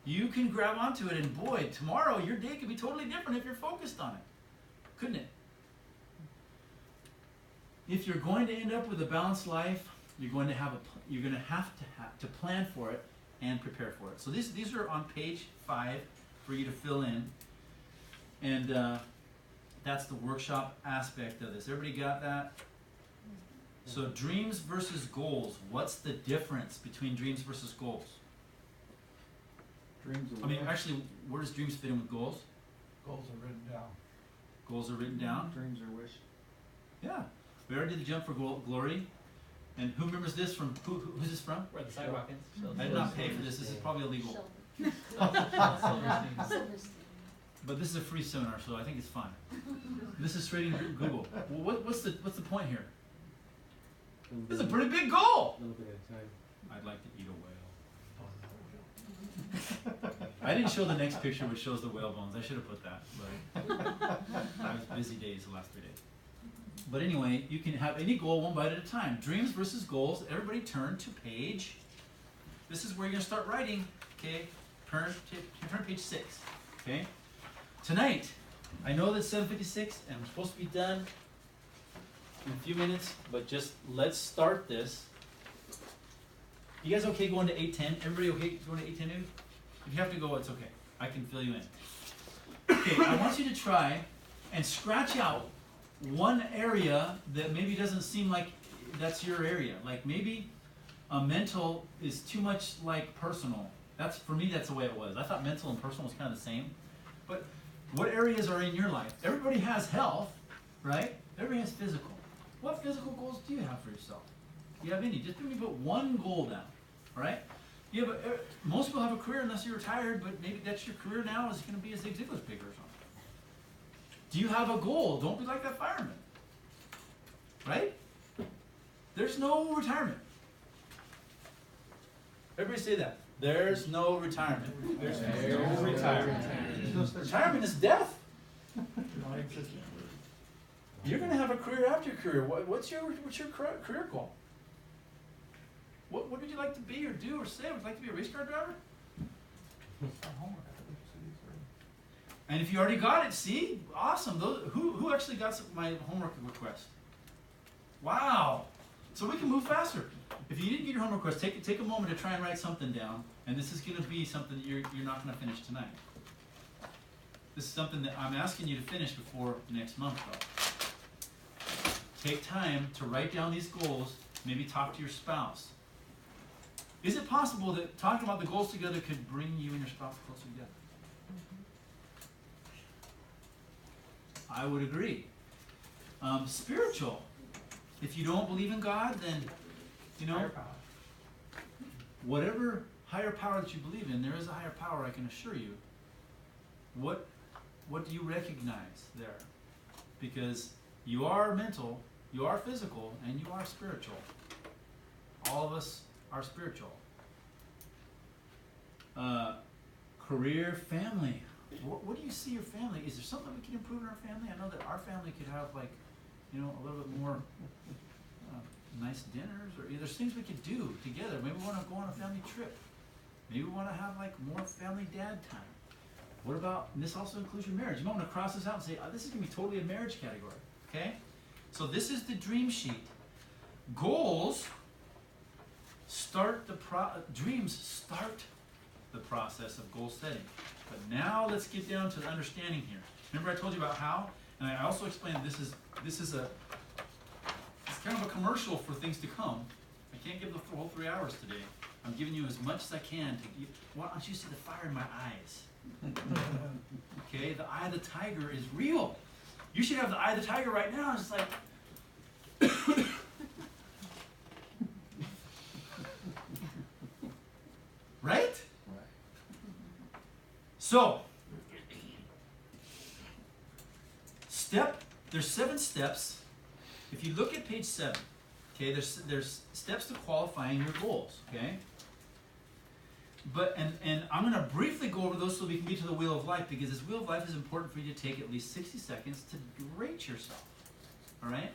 You can grab onto it, and boy, tomorrow your day could be totally different if you're focused on it. Couldn't it? If you're going to end up with a balanced life, you're going to have to plan for it and prepare for it. So these are on page 5 for you to fill in, and that's the workshop aspect of this. Everybody got that? So dreams versus goals. What's the difference between dreams versus goals? Dreams are I mean, wish. actually, where does dreams fit in with goals? Goals are written down. Goals are written down. Dreams are wish. Yeah, we already did the jump for glory. And who remembers this from? Who's this from? Where the sidewalk ends. I did not pay for this. This is probably illegal. But this is a free seminar, so I think it's fine. This is straight in Google. Well, what's the point here? This is a pretty big goal. A little bit at a time. I'd like to eat a whale. I didn't show the next picture, which shows the whale bones. I should have put that, but I was busy days the last 3 days. But anyway, you can have any goal one bite at a time. Dreams versus goals. Everybody turn to page. This is where you're going to start writing. Okay, turn page 6. Okay. Tonight, I know that's 7:56, and I'm supposed to be done in a few minutes, but just let's start this. You guys okay going to 8:10? Everybody okay going to 8:10 noon? If you have to go, it's okay. I can fill you in. Okay, I want you to try and scratch out one area that maybe doesn't seem like that's your area. Like maybe mental is too much like personal. For me, that's the way it was. I thought mental and personal was kind of the same. But what areas are in your life? Everybody has health, right? Everybody has physical. What physical goals do you have for yourself? Do you have any? Just maybe put one goal down, all right? Most people have a career unless you're retired, but maybe that's your career now is going to be a Zig Ziglar speaker or something. Do you have a goal? Don't be like that fireman, right? There's no retirement. Everybody say that. There's no retirement. There's no retirement. Retirement is death. You're gonna have a career after your career. What's your career goal? What would you like to be or do or say? Would you like to be a race car driver? And if you already got it, see, awesome. Who actually got my homework request? Wow. So we can move faster. If you didn't get your homework request, take a moment to try and write something down. And this is going to be something that you're not going to finish tonight. This is something that I'm asking you to finish before next month, though. Take time to write down these goals. Maybe talk to your spouse. Is it possible that talking about the goals together could bring you and your spouse closer together? I would agree. Spiritual. If you don't believe in God, then, Higher power. whatever higher power that you believe in, there is a higher power, I can assure you. What do you recognize there? Because you are mental, you are physical, and you are spiritual. All of us are spiritual. Career, family. What do you see your family? Is there something we can improve in our family? I know that our family could have a little bit more nice dinners, or there's things we could do together. Maybe we want to go on a family trip. Maybe we want to have more family dad time. What about, and this also includes your marriage. You might want to cross this out and say, this is going to be totally a marriage category, okay? So this is the dream sheet. Goals dreams start the process of goal setting. But now let's get down to the understanding here. Remember I told you about how? And I also explained this is it's kind of a commercial for things to come. I can't give the whole 3 hours today. I'm giving you as much as I can why don't you see the fire in my eyes? Okay, the eye of the tiger is real. You should have the eye of the tiger right now. It's just like right? So, there's 7 steps. If you look at page 7, okay, there's steps to qualifying your goals, okay? But, and I'm going to briefly go over those so we can get to the wheel of life, because this wheel of life is important for you to take at least 60 seconds to rate yourself, all right?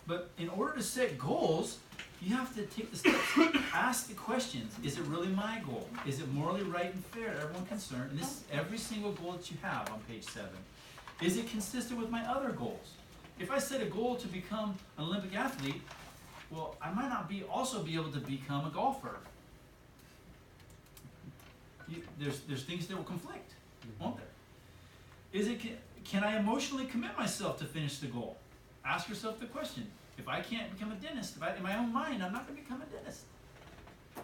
But in order to set goals, you have to take the steps, ask the questions. Is it really my goal? Is it morally right and fair to everyone concerned? And this is every single goal that you have on page 7. Is it consistent with my other goals? If I set a goal to become an Olympic athlete, well, I might not also be able to become a golfer. There's things that will conflict, won't there? Can I emotionally commit myself to finish the goal? Ask yourself the question. If I can't become a dentist, in my own mind, I'm not going to become a dentist.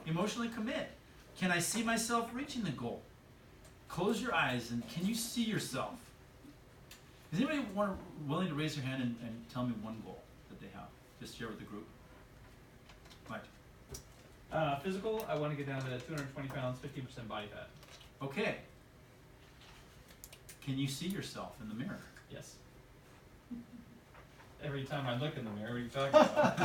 Emotionally commit. Can I see myself reaching the goal? Close your eyes and can you see yourself? Is anybody willing to raise their hand and tell me one goal that they have? Just share with the group. Right. Physical, I want to get down to 220 pounds, 15% body fat. Okay. Can you see yourself in the mirror? Yes. Every time I look in the mirror, what are you talking about?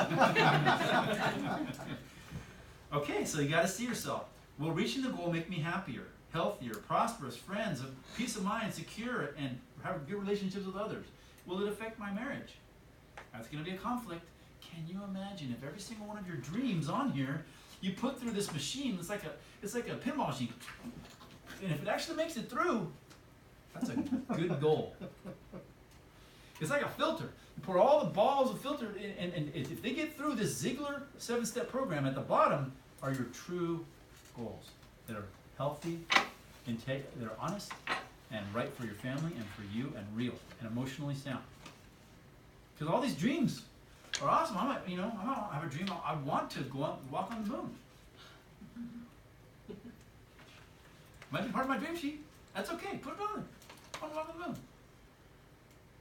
Okay, so you got to see yourself. Will reaching the goal make me happier, healthier, prosperous, friends, peace of mind, secure, and have good relationships with others? Will it affect my marriage? That's going to be a conflict. Can you imagine if every single one of your dreams on here you put through this machine? It's like a pinball machine, and if it actually makes it through, that's a good goal. It's like a filter. You pour all the balls of filter in, and if they get through this Ziglar 7-step program, at the bottom are your true goals that are healthy, that are honest, and right for your family and for you, and real and emotionally sound. Because all these dreams are awesome. I might have a dream. I want to go out and walk on the moon. Might be part of my dream sheet. That's okay. Put it on there. I want to walk on the moon.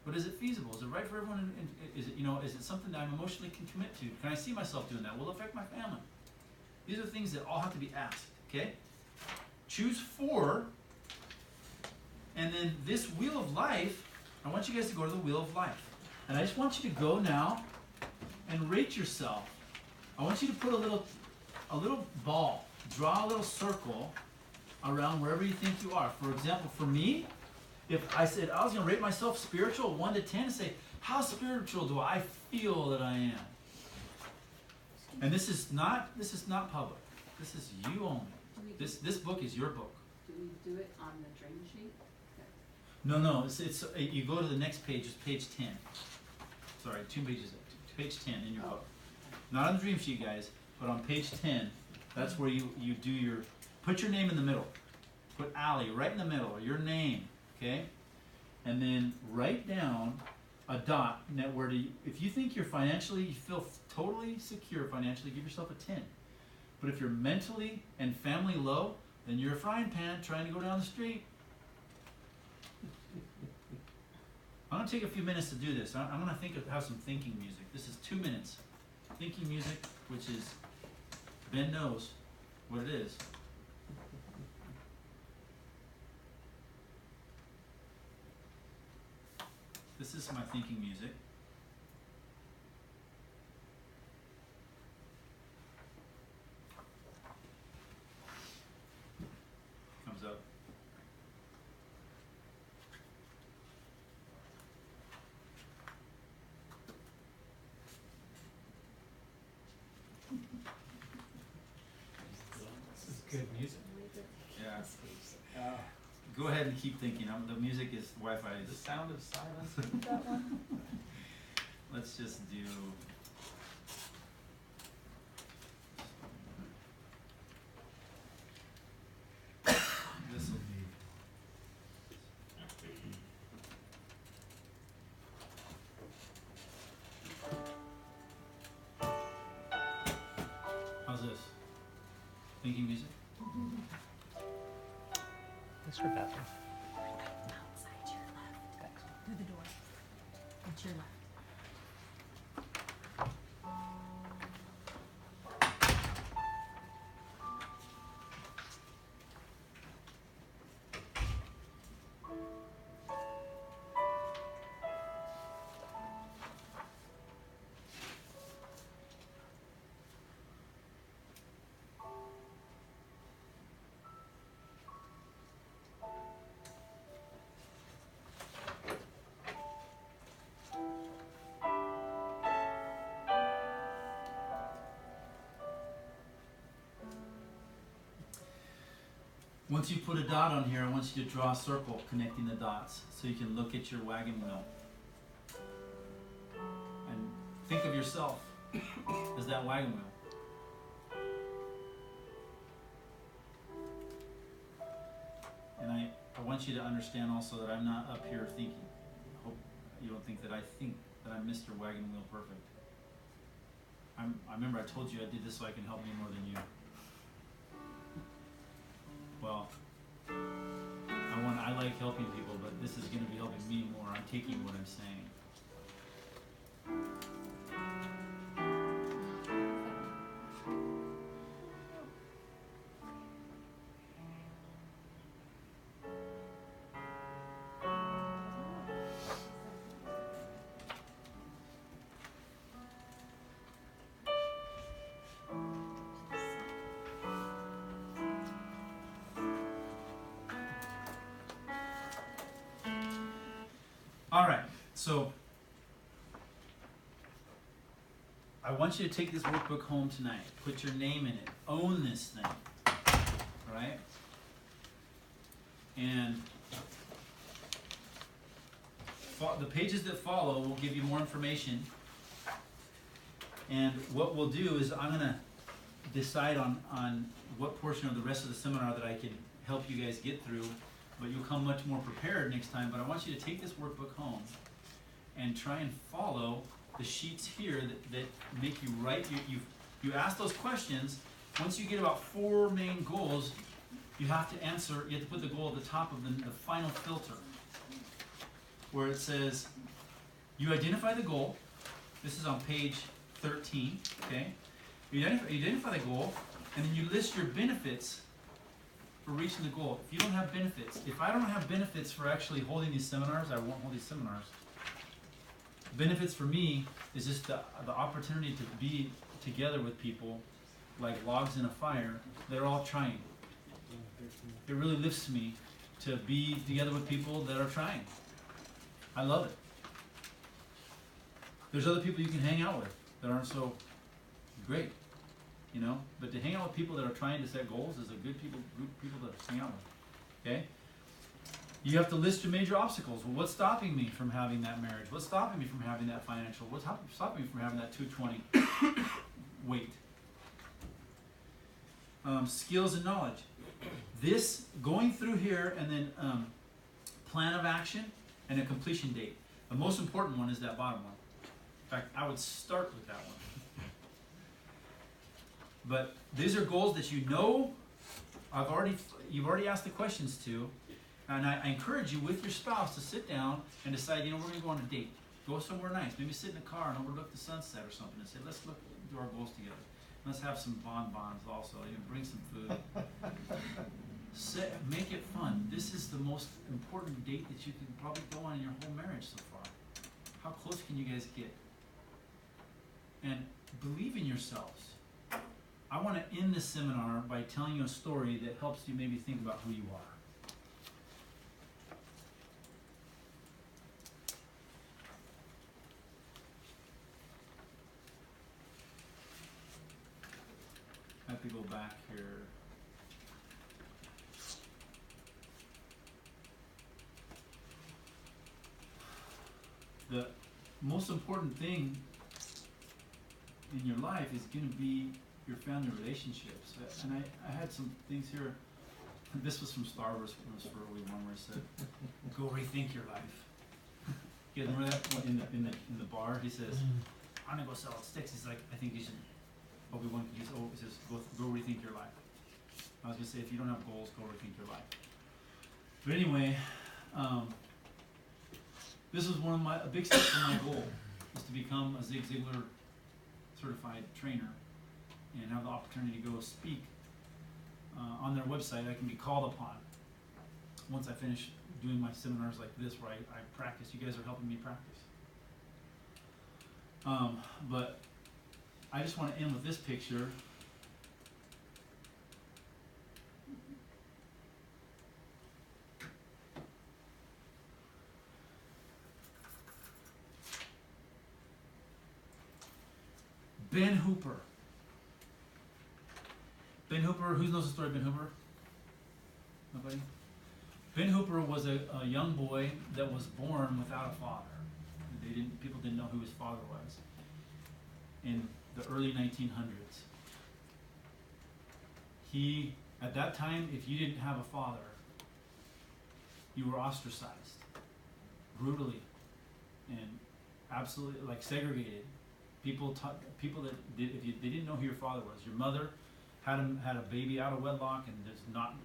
But is it feasible? Is it right for everyone? Is it something that I emotionally can commit to? Can I see myself doing that? Will it affect my family? These are things that all have to be asked, okay? Choose 4, and then this wheel of life, I want you guys to go to the wheel of life. And I just want you to go now and rate yourself. I want you to put a little ball, draw a little circle around wherever you think you are. For example, for me, If I said I was going to rate myself spiritual 1 to 10 and say, how spiritual do I feel that I am? And this is not public. This is you only. This book is your book. Do we do it on the dream sheet? No. It's you go to the next page. It's page 10. Sorry, 2 pages up. Page 10 in your book. Not on the dream sheet, guys, but on page 10. That's where you do your. Put your name in the middle. Put Allie right in the middle. Or your name, okay? And then write down a dot. Now, if you think you feel totally secure financially, give yourself a 10. But if you're mentally and family low, then you're a frying pan trying to go down the street. I'm going to take a few minutes to do this. I'm going to have some thinking music. This is 2 minutes. Thinking music, which is, Ben knows what it is. This is my thinking music. Comes up. This is good music. Yeah. Go ahead and keep thinking. The music is Wi-Fi. The sound of silence. That one. Let's just do. This will be. How's this? Thinking music? That's her bathroom. Outside to your left. Thanks. Through the door. And to your left. Once you put a dot on here, I want you to draw a circle connecting the dots so you can look at your wagon wheel. And think of yourself as that wagon wheel. And I want you to understand also that I'm not up here thinking. I hope you don't think that I think that I'm Mr. Wagon Wheel Perfect. I remember I told you I did this so I can help me more than you. Well, I like helping people, but this is going to be helping me more. I'm taking what I'm saying. All right, so I want you to take this workbook home tonight. Put your name in it. Own this thing. All right? And the pages that follow will give you more information. And what we'll do is I'm going to decide on what portion of the rest of the seminar that I can help you guys get through. But you'll come much more prepared next time. But I want you to take this workbook home and try and follow the sheets here that make you write. You ask those questions. Once you get about 4 main goals, you have to answer. You have to put the goal at the top of the final filter, where it says you identify the goal. This is on page 13. Okay, you identify the goal, and then you list your benefits for reaching the goal. If you don't have benefits, if I don't have benefits for actually holding these seminars, I won't hold these seminars. Benefits for me is just the opportunity to be together with people like logs in a fire. They're all trying. It really lifts me to be together with people that are trying. I love it. There's other people you can hang out with that aren't so great, you know. But to hang out with people that are trying to set goals is a good group of people to hang out with. Okay. You have to list your major obstacles. Well, what's stopping me from having that marriage? What's stopping me from having that financial? What's stopping me from having that 220 weight? Skills and knowledge. This going through here, and then plan of action and a completion date. The most important one is that bottom one. In fact, I would start with that one. But these are goals that you know you've already asked the questions to, and I encourage you with your spouse to sit down and decide, you know, we're going to go on a date. Go somewhere nice. Maybe sit in a car and overlook the sunset or something and say, let's look do our goals together. Let's have some bonbons also. You know, bring some food. Make it fun. This is the most important date that you can probably go on in your whole marriage so far. How close can you guys get? And believe in yourselves. I want to end this seminar by telling you a story that helps you maybe think about who you are. I have to go back here. The most important thing in your life is going to be your family relationships. And I had some things here. This was from Star Wars. It was for early one where it said, "Go rethink your life." You guys remember that in the bar? He says, "I'm gonna go sell sticks." He's like, "I think you should." Obi-Wan, he says, "Go rethink your life." I was gonna say, if you don't have goals, go rethink your life. But anyway, this was a big step for my goal, was to become a Zig Ziglar certified trainer and have the opportunity to go speak on their website. I can be called upon once I finish doing my seminars like this, where I practice. You guys are helping me practice. But I just want to end with this picture. Ben Hooper. Ben Hooper, who knows the story of Ben Hooper? Nobody? Ben Hooper was a young boy that was born without a father. People didn't know who his father was in the early 1900s. At that time, if you didn't have a father, you were ostracized brutally and absolutely like segregated. People that they didn't know who your father was. Your mother had a baby out of wedlock, and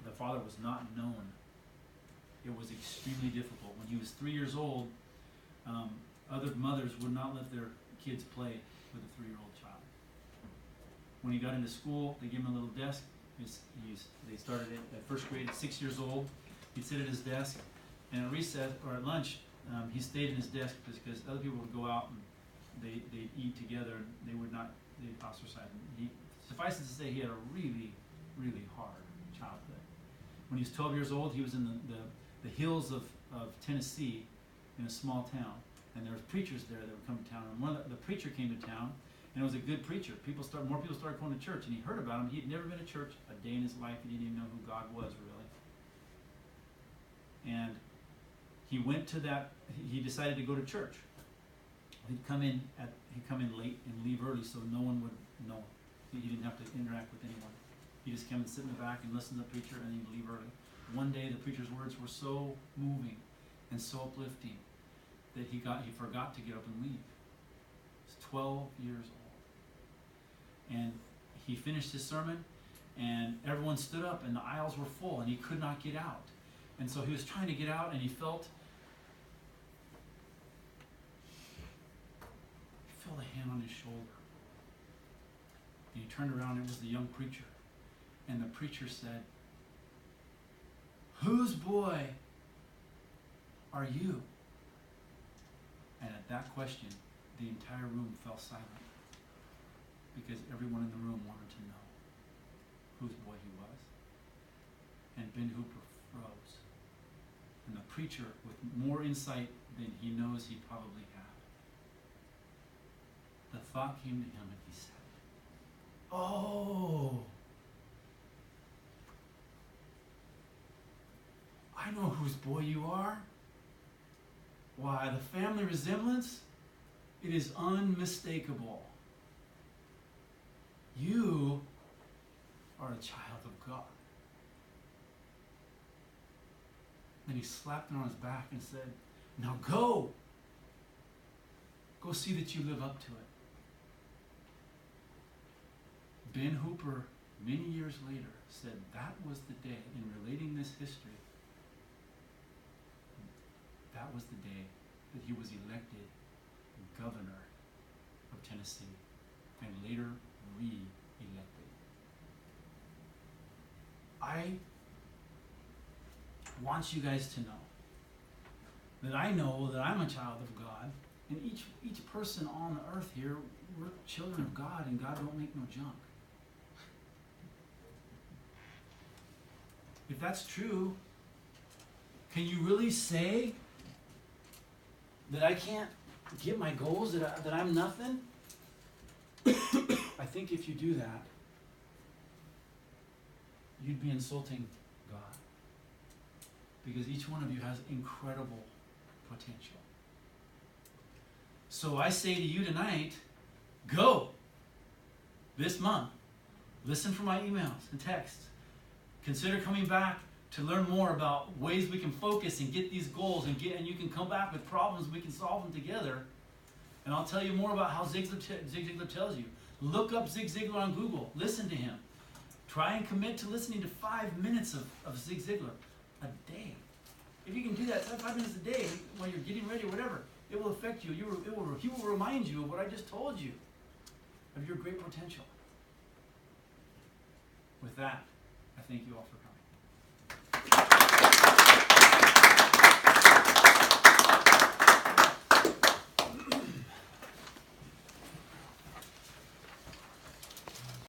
the father was not known. It was extremely difficult. When he was 3 years old, other mothers would not let their kids play with a 3-year-old child. When he got into school, they gave him a little desk. They started at first grade at 6 years old. He'd sit at his desk, and at recess or at lunch, he stayed in his desk because other people would go out and they'd eat together, and they'd ostracize him. Suffice it to say, he had a really, really hard childhood. When he was 12 years old, he was in the hills of Tennessee in a small town, and there were preachers there that would come to town. And the preacher came to town, and it was a good preacher. More people started going to church, and he heard about him. He'd never been to church a day in his life. He didn't even know who God was, really. And he decided to go to church. He'd come in late and leave early, so no one would know. He didn't have to interact with anyone. He'd just come and sit in the back and listen to the preacher, and he'd leave early. One day, the preacher's words were so moving and so uplifting that he forgot to get up and leave. He was 12 years old. And he finished his sermon, and everyone stood up, and the aisles were full, and he could not get out. And so he was trying to get out, and he felt a hand on his shoulder. And he turned around, and it was the young preacher. And the preacher said, "Whose boy are you?" And at that question, the entire room fell silent, because everyone in the room wanted to know whose boy he was. And Ben Hooper froze. and the preacher with more insight than he knows he probably had. The thought came to him and he said, oh, I know whose boy you are. Why, the family resemblance, it is unmistakable. You are a child of God. Then he slapped him on his back and said, now go. Go see that you live up to it. Ben Hooper, many years later, said that was the day, in relating this history, that was the day that he was elected governor of Tennessee and later re-elected. I want you guys to know that I know that I'm a child of God, and each person on the earth here, we're children of God, and God don't make no junk. If that's true, can you really say that I can't get my goals, that I'm nothing? I think if you do that, you'd be insulting God. Because each one of you has incredible potential. So I say to you tonight, go this month. Listen for my emails and texts. Consider coming back to learn more about ways we can focus and get these goals, and you can come back with problems, we can solve them together. And I'll tell you more about how Zig Ziglar tells you. Look up Zig Ziglar on Google. Listen to him. Try and commit to listening to 5 minutes of Zig Ziglar a day. If you can do that 5 minutes a day while you're getting ready or whatever, it will affect you. He will remind you of what I just told you, of your great potential. With that, I thank you all for coming.